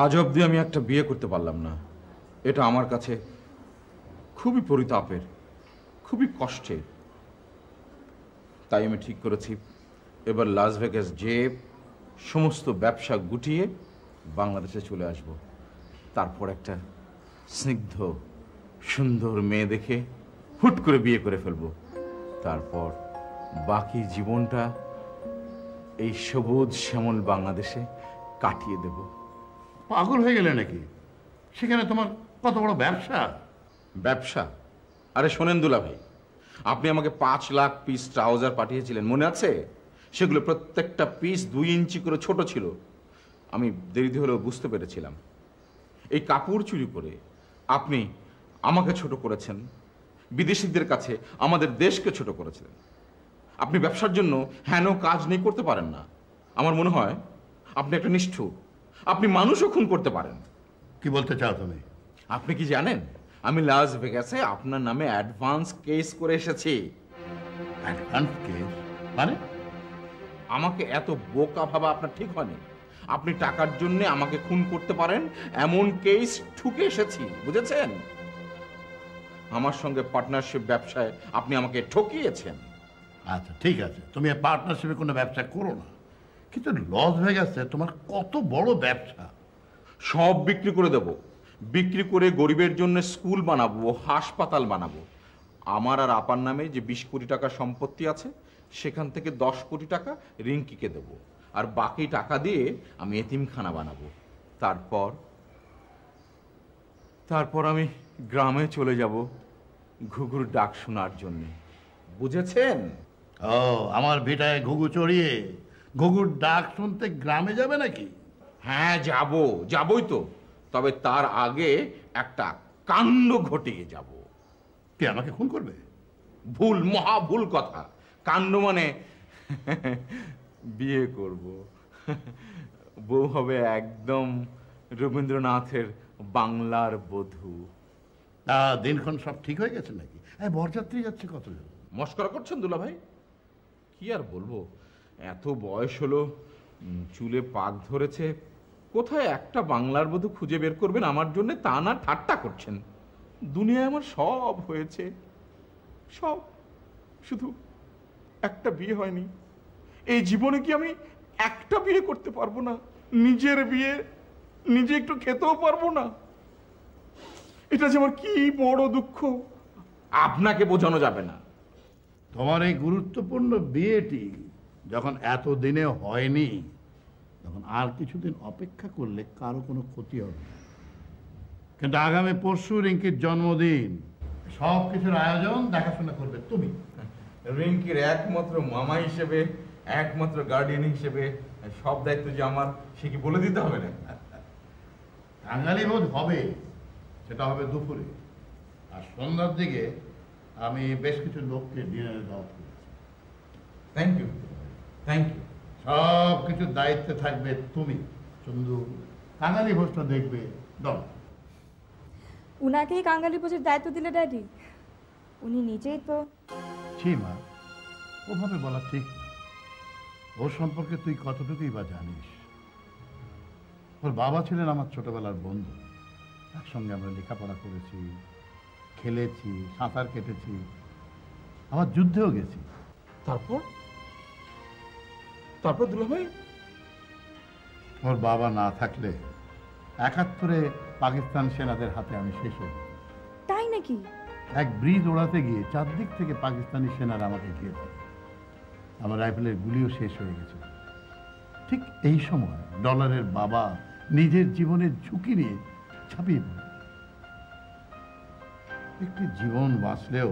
Speaker 5: আজ অবধি আমি একটা বিয়ে করতে পারলাম না। এটা আমার কাছে খুবই পরিতাপের, খুবই কষ্টের। তাই আমি ঠিক করেছি এবার লাস ভেগাস যেয়ে সমস্ত ব্যবসা গুটিয়ে বাংলাদেশে চলে আসব। তারপর একটা স্নিগ্ধ সুন্দর মেয়ে দেখে হুট করে বিয়ে করে ফেলবো। তারপর বাকি জীবনটা এই সবুজ শ্যামল বাংলাদেশে কাটিয়ে দেব।
Speaker 4: পাগল হয়ে গেলে নাকি? সেখানে তোমার কত বড় ব্যবসা।
Speaker 5: ব্যবসা? আরে শোনেন দুলা ভাই, আপনি আমাকে 5 লাখ পিস ট্রাউজার পাঠিয়েছিলেন, মনে আছে? সেগুলো প্রত্যেকটা পিস 2 ইঞ্চি করে ছোট ছিল। আমি দেরিতে হলেও বুঝতে পেরেছিলাম। এই কাপড় চুরি করে আপনি আমাকে ছোট করেছেন, বিদেশিদের কাছে আমাদের দেশকে ছোট করেছিলেন। আপনি ব্যবসার জন্য হেন কাজ নেই করতে পারেন না। আমার মনে হয় আপনি একটা নিষ্ঠুর, আপনি মানুষও খুন করতে পারেন।
Speaker 4: কি বলতে চাও তুমি?
Speaker 5: আপনি কি জানেন আমি লাস ভেগাসে আপনার নামে অ্যাডভান্স কেস করে এসেছি।
Speaker 4: অ্যাডভান্স কেস মানে?
Speaker 5: আমাকে এত বোকা ভাবা আপনার ঠিক হয়নি। আপনি টাকার জন্য আমাকে খুন করতে পারেন এমন কেস ঠুকে এসেছি, বুঝেছেন? আমার সঙ্গে পার্টনারশিপ ব্যবসায় আপনি আমাকে ঠকিয়েছেন।
Speaker 4: আচ্ছা ঠিক আছে, তুমি পার্টনারশিপে কোনো ব্যবসা করো না, কিন্তু লস ভেগাসে তোমার কত বড় ব্যবসা।
Speaker 5: সব বিক্রি করে দেব, বিক্রি করে গরিবের জন্য স্কুল বানাবো, হাসপাতাল বানাবো। আমার আর আপার নামে যে 20 কোটি টাকা সম্পত্তি আছে সেখান থেকে 10 কোটি টাকা রিঙ্কিকে দেব, আর বাকি টাকা দিয়ে আমি এতিমখানা বানাবো। তারপর আমি গ্রামে চলে যাব ঘুঘুর ডাক শোনার জন্যে, বুঝেছেন?
Speaker 4: ও, আমার ভিটায় ঘুঘু চড়িয়ে ঘুঘুর ডাক শুনতে গ্রামে যাবে নাকি?
Speaker 5: হ্যাঁ যাবই তো, তবে তার আগে একটা কাণ্ড ঘটিয়ে যাব।
Speaker 4: কে আমাকে খুন করবে?
Speaker 5: ভুল, মহা ভুল কথা। কাণ্ড মানে বিয়ে করব, বউ হবে একদম রবীন্দ্রনাথের বাংলার বধূ।
Speaker 4: দিনক্ষণ সব ঠিক হয়ে গেছে নাকি? বরযাত্রী যাচ্ছে কতজন?
Speaker 5: মস্করা করছেন দুলা ভাই? কি আর বলবো, এত বয়স হলো, চুলে পাক ধরেছে, কোথায় একটা বাংলার বধূ খুঁজে বের করবেন আমার জন্য তা না ঠাট্টা করছেন। দুনিয়ায় আমার সব হয়েছে, সব, শুধু একটা বিয়ে হয়নি। এই জীবনে কি আমি একটা বিয়ে করতে পারবো না? নিজের বিয়ে নিজে একটু খেতেও পারবো না। এটা যে আমার কি বড় দুঃখ, আপনাকে বোঝানো যাবে না।
Speaker 4: তোমার এই গুরুত্বপূর্ণ বিয়েটি যখন এত দিনে হয়নি, তখন আর কিছুদিন অপেক্ষা করলে কারো কোনো ক্ষতি হবে না। কিন্তু আগামী পরশু রিঙ্কির জন্মদিন, সব কিছুর আয়োজন দেখাশোনা করবে তুমি।
Speaker 5: রিঙ্কির একমাত্র মামা হিসেবে, একমাত্র গার্ডিয়ান হিসেবে সব দায়িত্ব যে আমার, সে কি বলে দিতে হবে না?
Speaker 4: বাঙালি বোধ হবে, সেটা হবে দুপুরে, আর সন্ধ্যার দিকে আমি বেশ কিছু লোককে ডিনারে দাওয়াত করেছি।
Speaker 5: Thank you, thank you.
Speaker 4: সব কিছুর দায়িত্বে থাকবে তুমি, চন্দু। কাঙালি ভোজটা দেখবে দল।
Speaker 1: উনাকেই কাঙ্গালি ভোজের দায়িত্ব দিলে ড্যাডি? উনি নিজেই তো।
Speaker 4: ছি মা, ওভাবে বলা ঠিক না। ওর সম্পর্কে তুই কতটুকুই বা জানিস? ওর বাবা ছিলেন আমার ছোটবেলার বন্ধু, একসঙ্গে আমরা লেখাপড়া করেছি, খেলেছি, সাঁতার কেটেছি, আবার যুদ্ধেও গেছি।
Speaker 5: তারপর দুলা ভাই,
Speaker 4: ওর বাবা না থাকলে ৭১ পাকিস্তান সেনাদের হাতে আমি শেষ হই।
Speaker 1: তাই নাকি?
Speaker 4: এক ব্রিজ ওড়াতে গিয়ে চারদিক থেকে পাকিস্তানি সেনারা আমাকে ঘিরে ধরে। আমার রাইফেলের গুলিও শেষ হয়ে গেছে। ঠিক এই সময় ডলারের বাবা নিজের জীবনের ঝুঁকি নিয়ে ঝাঁপিয়ে পড়ে। একটি জীবন বাঁচলেও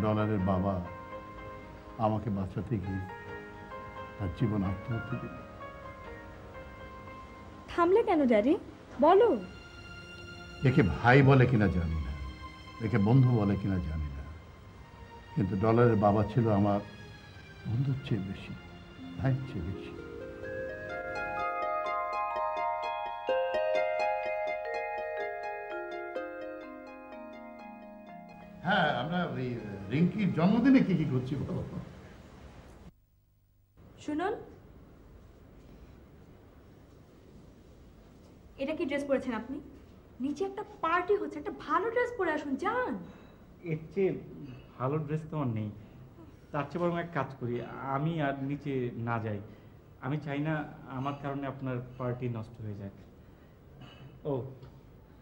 Speaker 4: ডলারের বাবা আমাকে বাঁচাতে গিয়ে তার জীবন আত্মহত্যা দিল।
Speaker 1: থামলে কেন ড্যাডি? বলো।
Speaker 4: একে ভাই বলে কিনা জানি না, একে বন্ধু বলে কিনা জানি না, কিন্তু ডলারের বাবা ছিল আমার বন্ধুর চেয়ে বেশি, ভাইয়ের চেয়ে বেশি। হ্যাঁ, আমরা ওই রিঙ্কির জন্মদিনে কি কি করছি বলো।
Speaker 1: শুনুন, এটা কি ড্রেস পরেছেন আপনি? নিচে একটা পার্টি হচ্ছে, একটা ভালো ড্রেস পরে আসুন, যান।
Speaker 2: এর চেয়ে ভালো ড্রেস তো আমার নেই। তার চেয়ে বরং এক কাজ করি, আমি আর নিচে না যাই। আমি চাই না আমার কারণে আপনার পার্টি নষ্ট হয়ে যাক। ও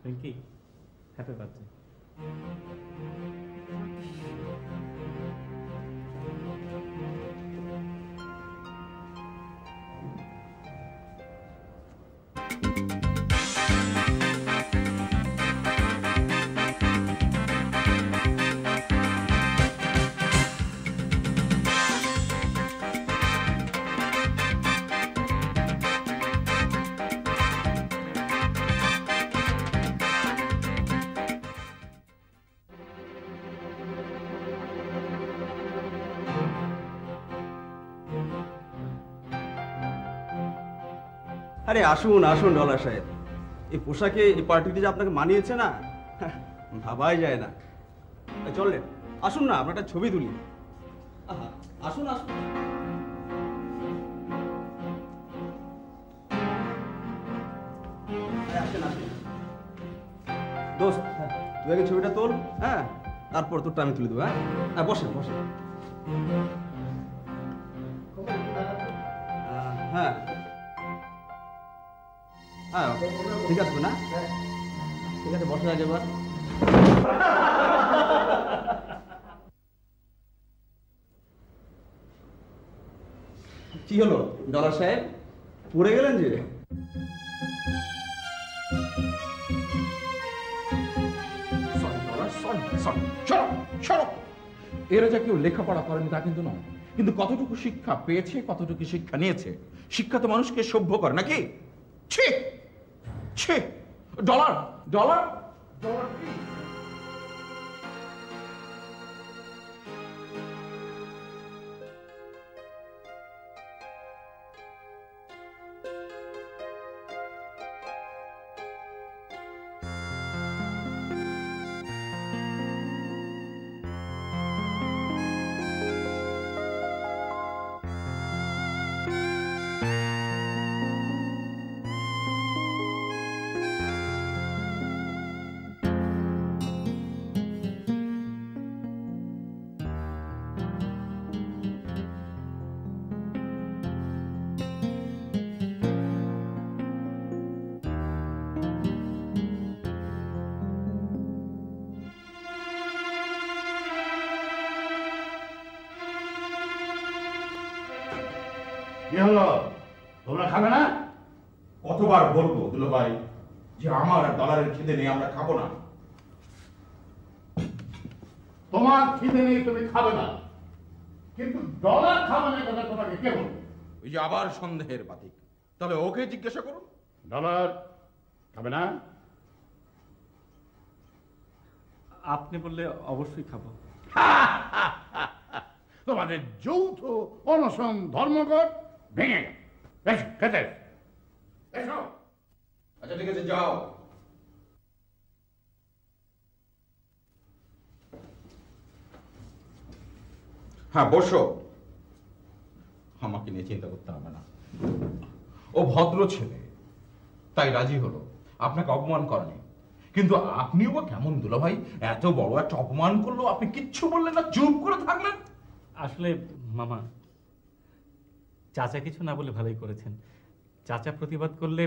Speaker 2: রিঙ্কি, হ্যাপি বার্থডে।
Speaker 7: আরে আসুন আসুন ডলার সাহেব, এই পোশাকে এই পার্টিতে যে আপনাকে মানিয়েছে না, ভাবাই যায় না। চললেন, আসুন না, আপনার একটা ছবি তুলি। আহা, আসুন আসুন। আসেন আসেন দোস্ত, তুই আগে ছবিটা তোল, হ্যাঁ, তারপর তোরটা আমি তুলে দেবো। হ্যাঁ, বসেন বসেন। হ্যাঁ হ্যাঁ, ঠিক আছে না? ঠিক আছে, বসে আগে এবার। কি হলো ডলার সাহেব, পড়ে গেলেন যে?
Speaker 5: এরা যা কেউ লেখাপড়া করেনি তা কিন্তু নয়, কিন্তু কতটুকু শিক্ষা পেয়েছে, কতটুকু শিক্ষা নিয়েছে। শিক্ষা তো মানুষকে সভ্য করে নাকি? ছি ছি, ডলার ডলার ডলার।
Speaker 4: কি হলো, তোমরা খাবে না?
Speaker 5: কতবার বলবো দুলো ভাই যে আমার আর ডলারের খিদে নেই, আমরা খাবো না।
Speaker 4: তোমার খিদে নেই, তুমি খাবে না, কিন্তু ডলার খাবে না কথা তোমাকে কে বলবে?
Speaker 5: ওই যে আবার সন্দেহের বাতিক, তাহলে ওকে জিজ্ঞাসা করুন।
Speaker 4: ডলার খাবে না?
Speaker 2: আপনি বললে অবশ্যই খাবো।
Speaker 4: তোমাদের যৌথ অনশন ধর্মঘট ভেঙে গেল। এসো খেতে এসো।
Speaker 5: আচ্ছা ঠিক আছে, যাও। হ্যাঁ বসো, আমাকে নিয়ে চিন্তা করতে হবে না। ও ভদ্র ছেলে, তাই রাজি হলো, আপনাকে অপমান করেনি। কিন্তু আপনিও বা কেমন দুলা ভাই, এত বড় একটা অপমান করলো, আপনি কিচ্ছু বললেন না, চুপ করে থাকলেন।
Speaker 2: আসলে মামা, চাচা কিছু না বলে ভালোই করেছেন। চাচা প্রতিবাদ করলে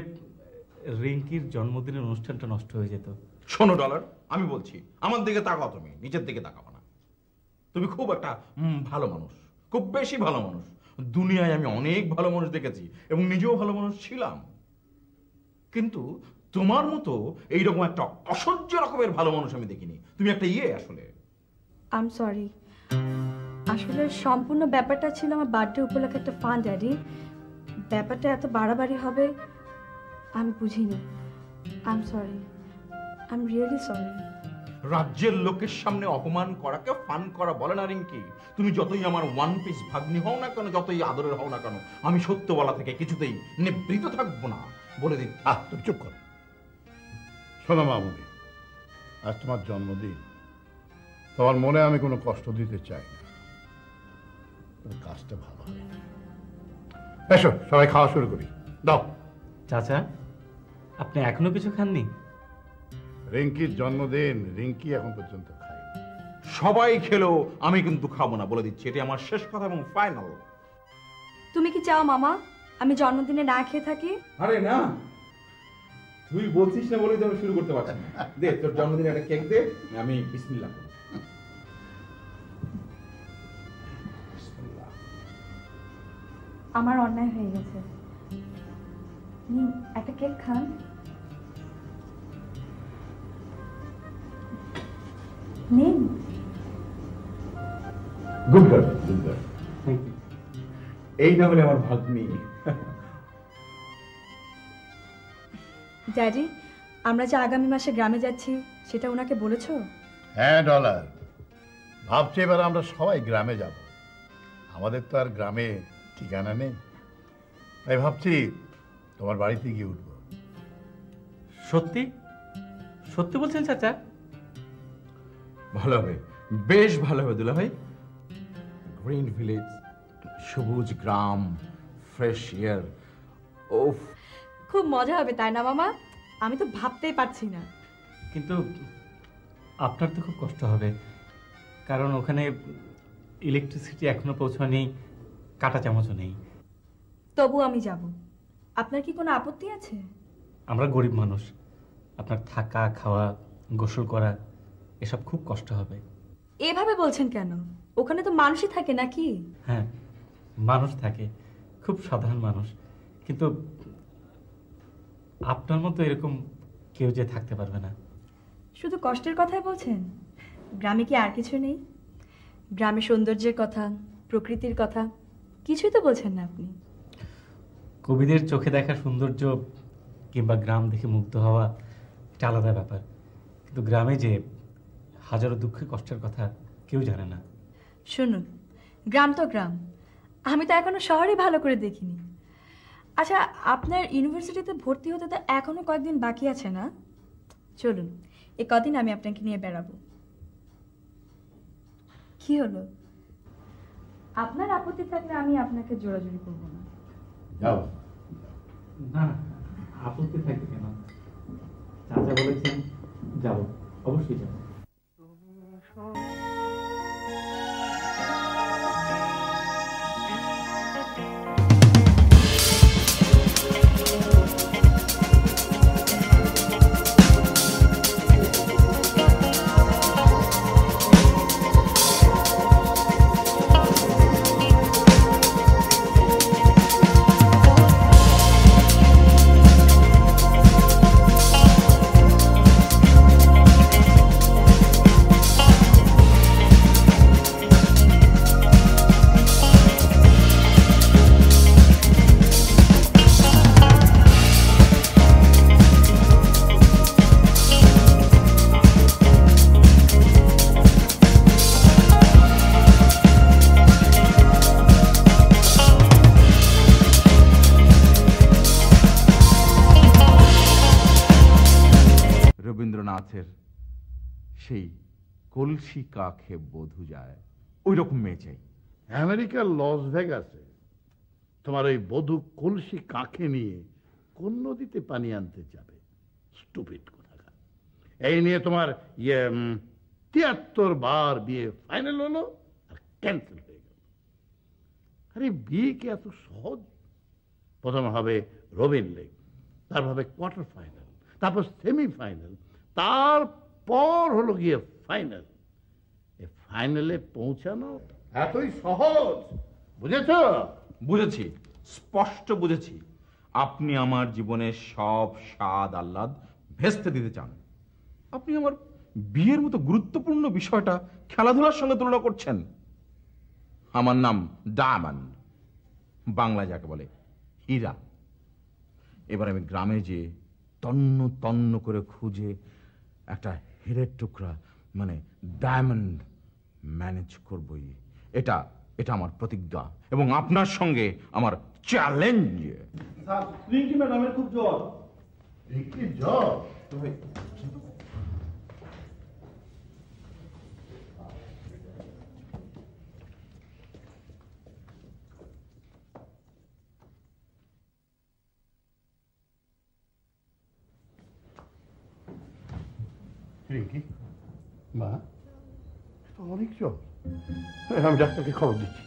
Speaker 2: রিঙ্কির জন্মদিনের অনুষ্ঠানটা নষ্ট হয়ে যেত।
Speaker 5: শোনো ডলার, আমি বলছি, আমার দিকে তাকাও, তুমি নিচের দিকে তাকাও না। তুমি খুব একটা ভালো মানুষ, খুব বেশি ভালো মানুষ। দুনিয়ায় আমি অনেক ভালো মানুষ দেখেছি এবং নিজেও ভালো মানুষ ছিলাম, কিন্তু তোমার মতো এইরকম একটা অসহ্য রকমের ভালো মানুষ আমি দেখিনি। তুমি একটা আসলে।
Speaker 1: আই এম সরি, আসলে সম্পূর্ণ ব্যাপারটা ছিল আমার বার্থডে উপলক্ষে একটা ফান, ড্যাডি। ব্যাপারটা এত বাড়াবাড়ি হবে আমি বুঝিনি। I am sorry, I am really sorry.
Speaker 5: রাজ্যের লোকের সামনে অপমান করাকে ফান করা বলে না রিঙ্কি। তুমি যতই আমার ওয়ান পিস ভাগ্নি হও না কেন, যতই আদরের হও না কেন, আমি সত্য বলা থেকে কিছুতেই নিবৃত থাকবো না, বলে দিন।
Speaker 4: তুমি চুপ করো। শোনো মামুনি, আজ তোমার জন্মদিন, তোমার মনে আমি কোনো কষ্ট দিতে চাই না, কাজটা ভালো হয়। এসো সবাই খাওয়া শুরু করি, দাও।
Speaker 2: চাচা, আপনি এখনো কিছু খাননি?
Speaker 4: রিঙ্কির জন্মদিন, রিঙ্কি এখন পর্যন্ত খায়।
Speaker 5: সবাই খেলো, আমি কিন্তু খাবো না, বলে দিচ্ছি। এটি আমার শেষ কথা এবং ফাইনাল।
Speaker 1: তুমি কি চাও মামা আমি জন্মদিনে না খেয়ে থাকি?
Speaker 5: আরে না, তুই বলছিস না বলেই তো আমি শুরু করতে পারছি না। দে তোর জন্মদিনে একটা কেক দে, আমি বিসমিল্লাহ করি।
Speaker 1: আমার অন্যায় হয়ে গেছে, নিন একটা কেক খান। নিন।
Speaker 5: Good girl, good girl. Thank you. এই না হলে আমার ভাগ্নি।
Speaker 1: ড্যাডি, আমরা যে আগামী মাসে গ্রামে যাচ্ছি সেটা ওনাকে বলেছো?
Speaker 4: হ্যাঁ ডলার, ভাবছি এবার আমরা সবাই গ্রামে যাব। আমাদের তো আর গ্রামে ঠিকানা নেই, তাই ভাবছি তোমার বাড়িতে গিয়ে উঠবো।
Speaker 2: সত্যি সত্যি বলছেন চাচা?
Speaker 5: ভালো হবে, বেশ ভালো হবে দুলা ভাই। গ্রিন ভিলেজ, সবুজ গ্রাম, ফ্রেশ এয়ার, ওফ।
Speaker 1: খুব মজা হবে তাই না মামা? আমি তো ভাবতেই পারছি না।
Speaker 2: কিন্তু আপনার তো খুব কষ্ট হবে, কারণ ওখানে ইলেকট্রিসিটি এখনো পৌঁছায়নি, কাঁটা চামচও নেই।
Speaker 1: তবু আমি যাব। আপনার কি কোনো আপত্তি আছে?
Speaker 2: আমরা গরিব মানুষ, আপনার থাকা খাওয়া গোসল করা এসব খুব কষ্ট হবে।
Speaker 1: এভাবে বলছেন কেন? ওখানে তো মানুষই থাকে নাকি?
Speaker 2: হ্যাঁ, মানুষ থাকে, খুব সাধারণ মানুষ, কিন্তু আপনার মতো এরকম কেউ যে থাকতে পারবে না।
Speaker 1: শুধু কষ্টের কথাই বলছেন? গ্রামে কি আর কিছু নেই? গ্রামে সৌন্দর্যের কথা, প্রকৃতির কথা কিছুই তো বলছেন না আপনি।
Speaker 2: কবিদের চোখে দেখা সৌন্দর্য কিংবা গ্রাম দেখে মুগ্ধ হওয়া একটা আলাদা ব্যাপার, কিন্তু গ্রামে যে হাজারো দুঃখের কষ্টের কথা কেউ জানে না।
Speaker 1: শুনুন, গ্রাম তো গ্রাম, আমি তো এখনো শহরে ভালো করে দেখিনি। আচ্ছা, আপনার ইউনিভার্সিটিতে ভর্তি হতে তো এখনো কয়েকদিন বাকি আছে না? চলুন, এই কদিন আমি আপনাকে নিয়ে বেড়াবো। কি হলো? আপনার আপত্তি থাকলে আমি আপনাকে জোরাজুরি করবো না।
Speaker 4: যাও।
Speaker 2: না, আপত্তি থাকবে কেন? চাচা বলেছেন যাব, অবশ্যই যাব।
Speaker 5: রবীন্দ্রনাথের সেই কলসি কাখে বধূ যায়, ওই রকম মেয়ে চাই।
Speaker 4: আমেরিকার লস ভেগাসে তোমার ওই বধূ কলসি কাঁখে নিয়ে কোন নদীতে পানি আনতে যাবে? স্টুপিড কোথাকার। এই নিয়ে তোমার 73 বার বিয়ে ফাইনাল হলো আর ক্যান্সেল হয়ে গেল। আরে বিয়ে কি এত সহজ? প্রথমে হবে রবিন লেগ, তারপর হবে কোয়ার্টার ফাইনাল, তারপর সেমিফাইনাল, তারপর হলো গিয়ে ফাইনাল। এই ফাইনালে পৌঁছানো এতই সহজ, বুঝেছ?
Speaker 5: বুঝেছি, স্পষ্ট বুঝেছি। আপনি আমার জীবনের সব স্বাদ আহ্লাদ ভেস্তে দিতে চান। আপনি আমার বিয়ের মতো গুরুত্বপূর্ণ বিষয়টা খেলাধুলার সঙ্গে তুলনা করছেন। আমার নাম ডায়মন্ড, বাংলা যাকে বলে হীরা। এবার আমি গ্রামে যে তন্ন তন্ন করে খুঁজে একটা হীরের টুকরা মানে ডায়মন্ড ম্যানেজ করবই। এটা এটা আমার প্রতিজ্ঞা এবং আপনার সঙ্গে আমার চ্যালেঞ্জ।
Speaker 3: ম্যাডামের খুব জ্বর।
Speaker 4: কি জ্বর? রিঙ্কি, মা, তো অনেক জ্বর। আমি ডাক্তারকে খবর দিচ্ছি।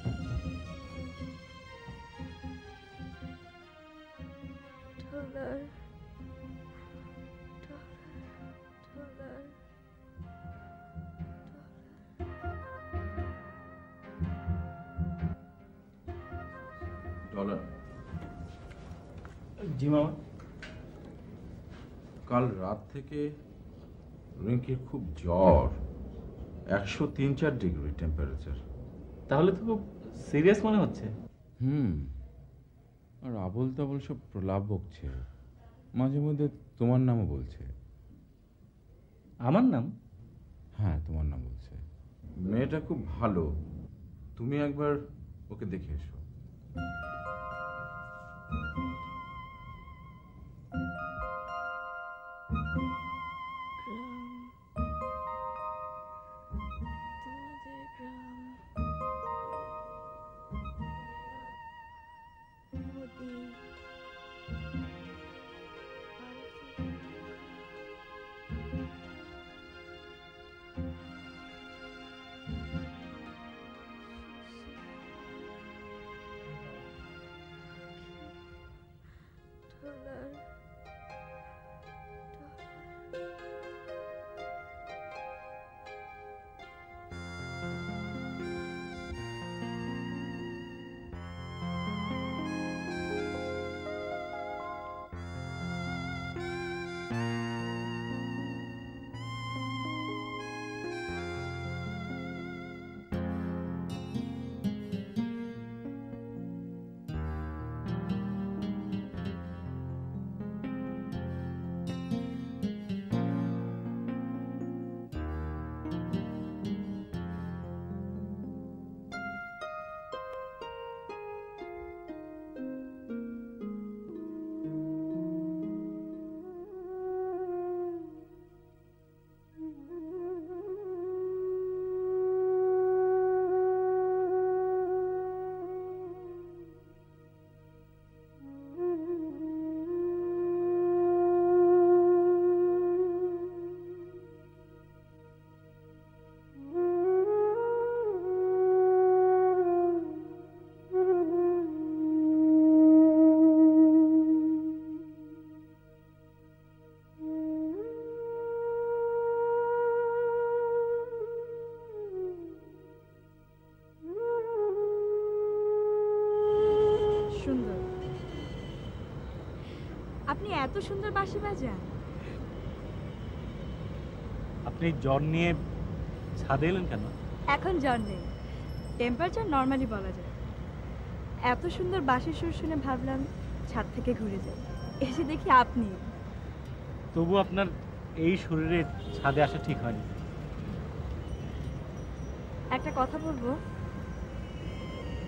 Speaker 5: ডলার।
Speaker 2: জি মামা।
Speaker 5: কাল রাত থেকে রিঙ্কির খুব জ্বর, 103-4 ডিগ্রি টেম্পারেচার।
Speaker 2: তাহলে তো খুব সিরিয়াস মনে হচ্ছে।
Speaker 5: আর আবল তাবল সব প্রলাপ বকছে, মাঝে মধ্যে তোমার নামও বলছে।
Speaker 2: আমার নাম?
Speaker 5: হ্যাঁ, তোমার নাম বলছে। মেয়েটা খুব ভালো, তুমি একবার ওকে দেখে এসো।
Speaker 1: আপনি এত সুন্দর বাঁশি বাজান?
Speaker 2: আপনি জ্বর নিয়ে ছাদে এলেন কেন?
Speaker 1: এখন জ্বর নেই, টেম্পারেচার নর্মালি বলা যায়। এত সুন্দর বাঁশির সুর শুনে ভাবলাম ছাদ থেকে ঘুরে যাই, এসে দেখি আপনি।
Speaker 2: তবু আপনার এই শরীরে ছাদে আসা ঠিক হয়নি।
Speaker 1: একটা কথা বলবো?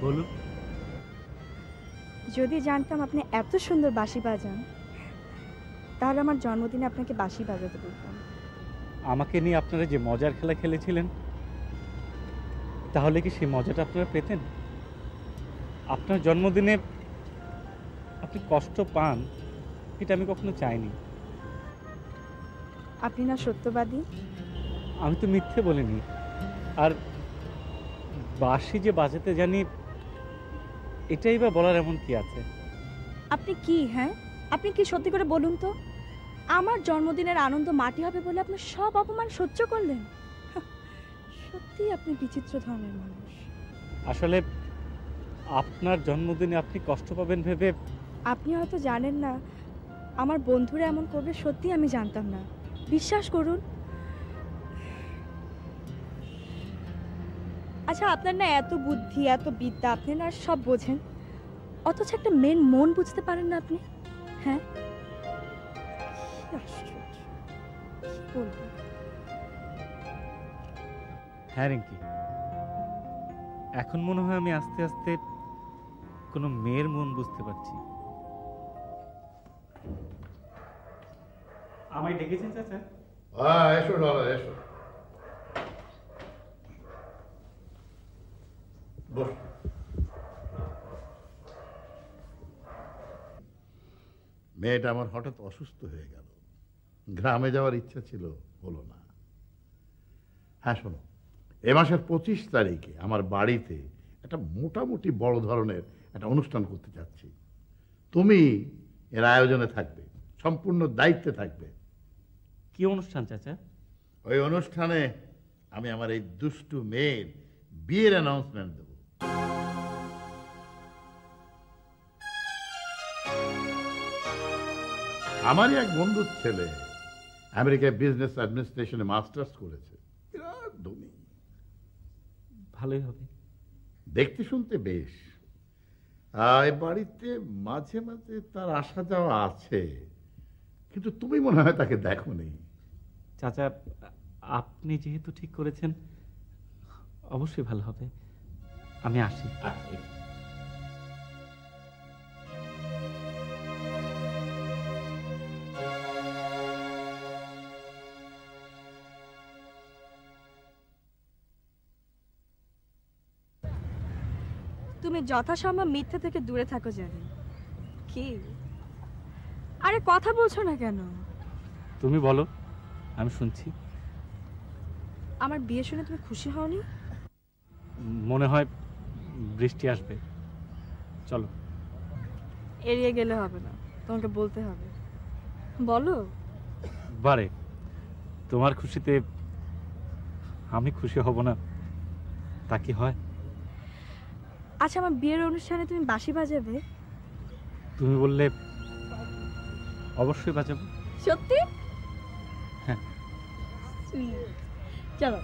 Speaker 2: বলুন।
Speaker 1: যদি জানতাম আপনি এত সুন্দর বাঁশি বাজান, তাহলে আমার জন্মদিনে আপনাকে বাঁশি বাজাতে বলতাম।
Speaker 2: আমাকে নিয়ে আপনারা যে মজার খেলা খেলেছিলেন, তাহলে কি সেই মজাটা আপনারা পেতেন? আপনার জন্মদিনে আপনি কষ্ট পান, এটা আমি কখনো চাইনি।
Speaker 1: আপনি না সত্যবাদী?
Speaker 2: আমি তো মিথ্যে বলিনি। আর বাঁশি যে বাজাতে জানি, এটাই বা বলার এমন কি আছে?
Speaker 1: আপনি কি, হ্যাঁ আপনি কি সত্যি করে বলুন তো, আমার জন্মদিনের আনন্দ মাটি হবে বলে আপনার সব অপমান সহ্য করলেন? সত্যি আপনি বিচিত্র ধরনের মানুষ।
Speaker 2: আসলে আপনার জন্মদিনে আপনি কষ্ট পাবেন ভেবে।
Speaker 1: আপনি হয়তো জানেন না আমার বন্ধুরা এমন করবে, সত্যি আমি জানতাম না, বিশ্বাস করুন। আচ্ছা, আপনার না এত বুদ্ধি, এত বিদ্যা, আপনি না সব বোঝেন, অথচ একটা মেন মন বুঝতে পারেন না আপনি। হ্যাঁ, কি আশ্চর্য, কি বলবো?
Speaker 2: হ্যাঁ রিঙ্কি, এখন মনে হয় আমি আস্তে আস্তে কোনো মেয়ের মন বুঝতে পারছি। আমায় ডেকেছেন চাচা?
Speaker 4: এসো ডলার, এসো বস। মেয়েটা আমার হঠাৎ অসুস্থ হয়ে গেল, গ্রামে যাওয়ার ইচ্ছা ছিল, হলো না। হ্যাঁ শোনো, এ মাসের 25 তারিখে আমার বাড়িতে একটা মোটামুটি বড় ধরনের একটা অনুষ্ঠান করতে যাচ্ছি। তুমি এর আয়োজনে থাকবে, সম্পূর্ণ দায়িত্বে থাকবে।
Speaker 2: কি অনুষ্ঠান চাচা?
Speaker 4: ওই অনুষ্ঠানে আমি আমার এই দুষ্টু মেয়ের বিয়ের অ্যানাউন্সমেন্ট দেব। আমারই এক বন্ধুর ছেলে আমেরিকায় বিজনেস অ্যাডমিনিস্ট্রেশনে মাস্টার্স করেছে, বিরাট ধনী।
Speaker 2: ভালোই হবে।
Speaker 4: দেখতে শুনতে বেশ। এই বাড়িতে মাঝে মাঝে তার আসা যাওয়া আছে, কিন্তু তুমি মনে হয় তাকে দেখো নি।
Speaker 2: চাচা, আপনি যেহেতু ঠিক করেছেন, অবশ্যই ভালো হবে। আমি আসি।
Speaker 1: তুমি যথাসম্ভব মিথ্যে থেকে দূরে থাকো জানি। কি আরে কথা বলছো না কেন?
Speaker 2: তুমি বলো, আমি শুনছি।
Speaker 1: আমার বিয়ে শুনে তুমি খুশি হওনি?
Speaker 2: মনে হয় বৃষ্টি আসবে, চলো।
Speaker 1: এড়িয়ে গেলে হবে না, তোমাকে বলতে হবে। বলো।
Speaker 2: বারে, তোমার খুশিতে আমি খুশি হব না, তা কি হয়?
Speaker 1: আচ্ছা, আমার বিয়ের অনুষ্ঠানে তুমি বাঁশি বাজাবে?
Speaker 2: তুমি বললে অবশ্যই বাজাবো।
Speaker 1: সত্যি?
Speaker 2: হ্যাঁ।
Speaker 1: চলো।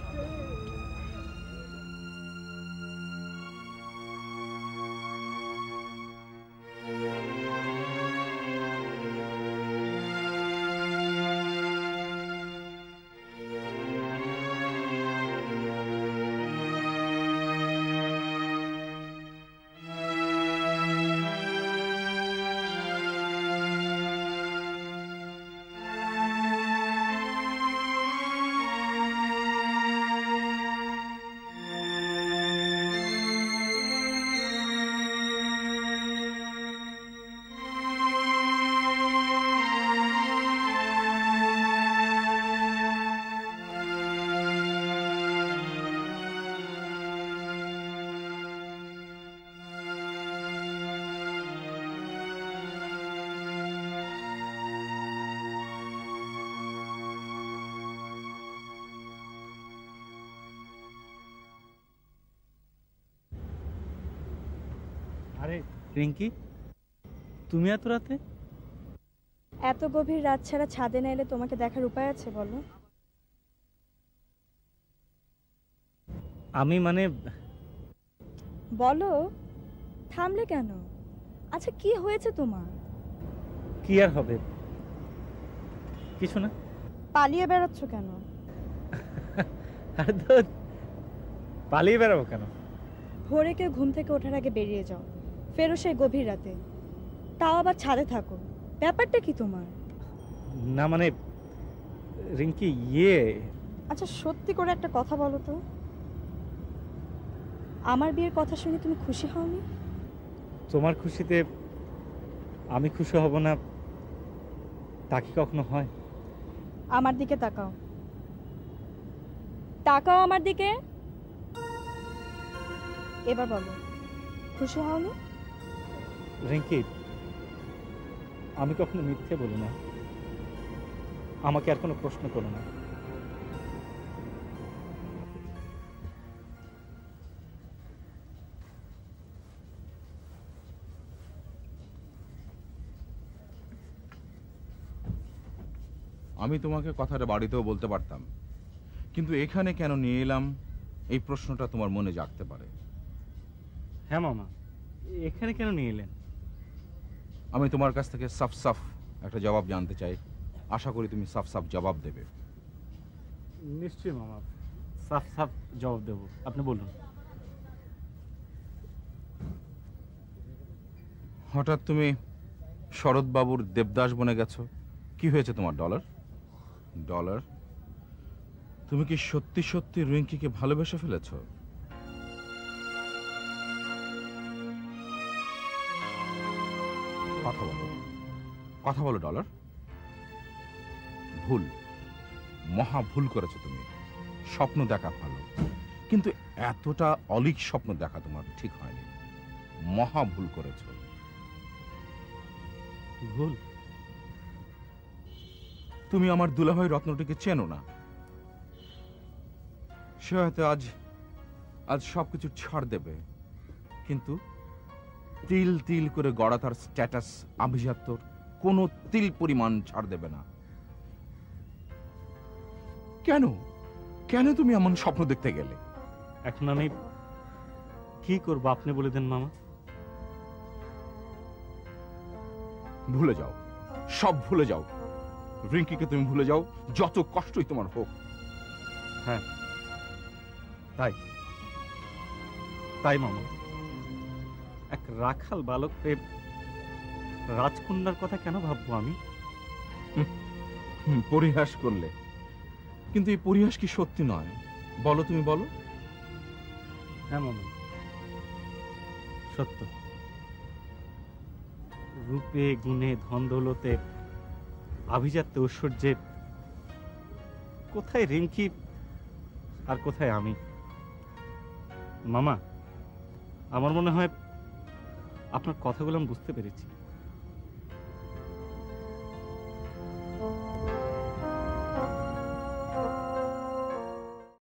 Speaker 2: আরে রিঙ্কি, তুমি এত রাতে?
Speaker 1: এত গভীর রাত ছাড়া ছাদে না এলে তোমাকে দেখার উপায় আছে বলো?
Speaker 2: আমি মানে
Speaker 1: বলো, থামলে কেন? আচ্ছা কি হয়েছে তোমার?
Speaker 2: কি আর হবে, কিছু না।
Speaker 1: পালিয়ে বেড়াচ্ছ কেন?
Speaker 2: আরে পালিয়ে বেড়াবো কেন?
Speaker 1: ভোরে কেউ ঘুম থেকে ওঠার আগে বেরিয়ে যাও, ফেরো সেই গভীর রাতে, তাও আবার ছাদে থাকো। ব্যাপারটা কি তোমার?
Speaker 2: না মানে রিঙ্কি
Speaker 1: আচ্ছা সত্যি করে একটা কথা বলো তো, আমার বিয়ের কথা শুনে তুমি খুশি হওনি?
Speaker 2: তোমার খুশিতে আমি খুশি হব না তা কি কখনো হয়?
Speaker 1: আমার দিকে তাকাও, তাকাও আমার দিকে। এবার বলো, খুশি হওনি?
Speaker 2: রিঙ্কি, আমি কখনো মিথ্যে বলি না, আমাকে আর কোনো প্রশ্ন করো না।
Speaker 5: আমি তোমাকে কথাটা বাড়িতেও বলতে পারতাম, কিন্তু এখানে কেন নিয়ে এলাম এই প্রশ্নটা তোমার মনে জাগতে পারে।
Speaker 2: হ্যাঁ মামা, এখানে কেন নিয়ে এলেন?
Speaker 5: আমি তোমার কাছ থেকে সাফ সাফ একটা জবাব জানতে চাই, আশা করি তুমি সাফ সাফ জবাব দেবে।
Speaker 2: নিশ্চয়ই মামা, সাফ সাফ জবাব দেব, আপনি বলুন।
Speaker 5: হঠাৎ তুমি শরৎবাবুর দেবদাস বনে গেছো, কি হয়েছে তোমার? ডলার ডলার তুমি কি সত্যি সত্যি রিঙ্কিকে ভালোবেসে ফেলেছ? কথা বলো, কথা বলো ডলার। ভুল, মহা ভুল করেছো তুমি। স্বপ্ন দেখা ভালো, কিন্তু এতটা অলীক স্বপ্ন দেখা তোমার ঠিক হয়নি। মহা ভুল করেছো।
Speaker 2: ভুল?
Speaker 5: তুমি আমার দুলাভাই রত্নটিকে চেনো না। সে হয়তো আজ আজ সবকিছু ছাড় দেবে, কিন্তু তিল তিল করে গড়া তার স্ট্যাটাস আভিজাত্যর কোনো তিল পরিমাণ ছাড় দেবে না। কেন কেন তুমি এমন স্বপ্ন দেখতে গেলে?
Speaker 2: এখন আমি কি করবো আপনি বলে দেন মামা।
Speaker 5: ভুলে যাও, সব ভুলে যাও। রিঙ্কিকে তুমি ভুলে যাও, যত কষ্টই তোমার হোক।
Speaker 2: হ্যাঁ তাই তাই মামা, এক রাখাল বালককে রাজকন্যার কথা কেন ভাববো আমি?
Speaker 5: পরিহাস করলে, কিন্তু এই পরিহাস কি সত্যি নয়? বলো, তুমি বলো।
Speaker 2: হ্যাঁ মামা, সত্য। রূপে গুণে ধন দৌলতে আভিজাত্যে ঐশ্বর্যে কোথায় রিঙ্কি আর কোথায় আমি? মামা, আমার মনে হয় আপনার কথাগুলো আমি বুঝতে পেরেছি।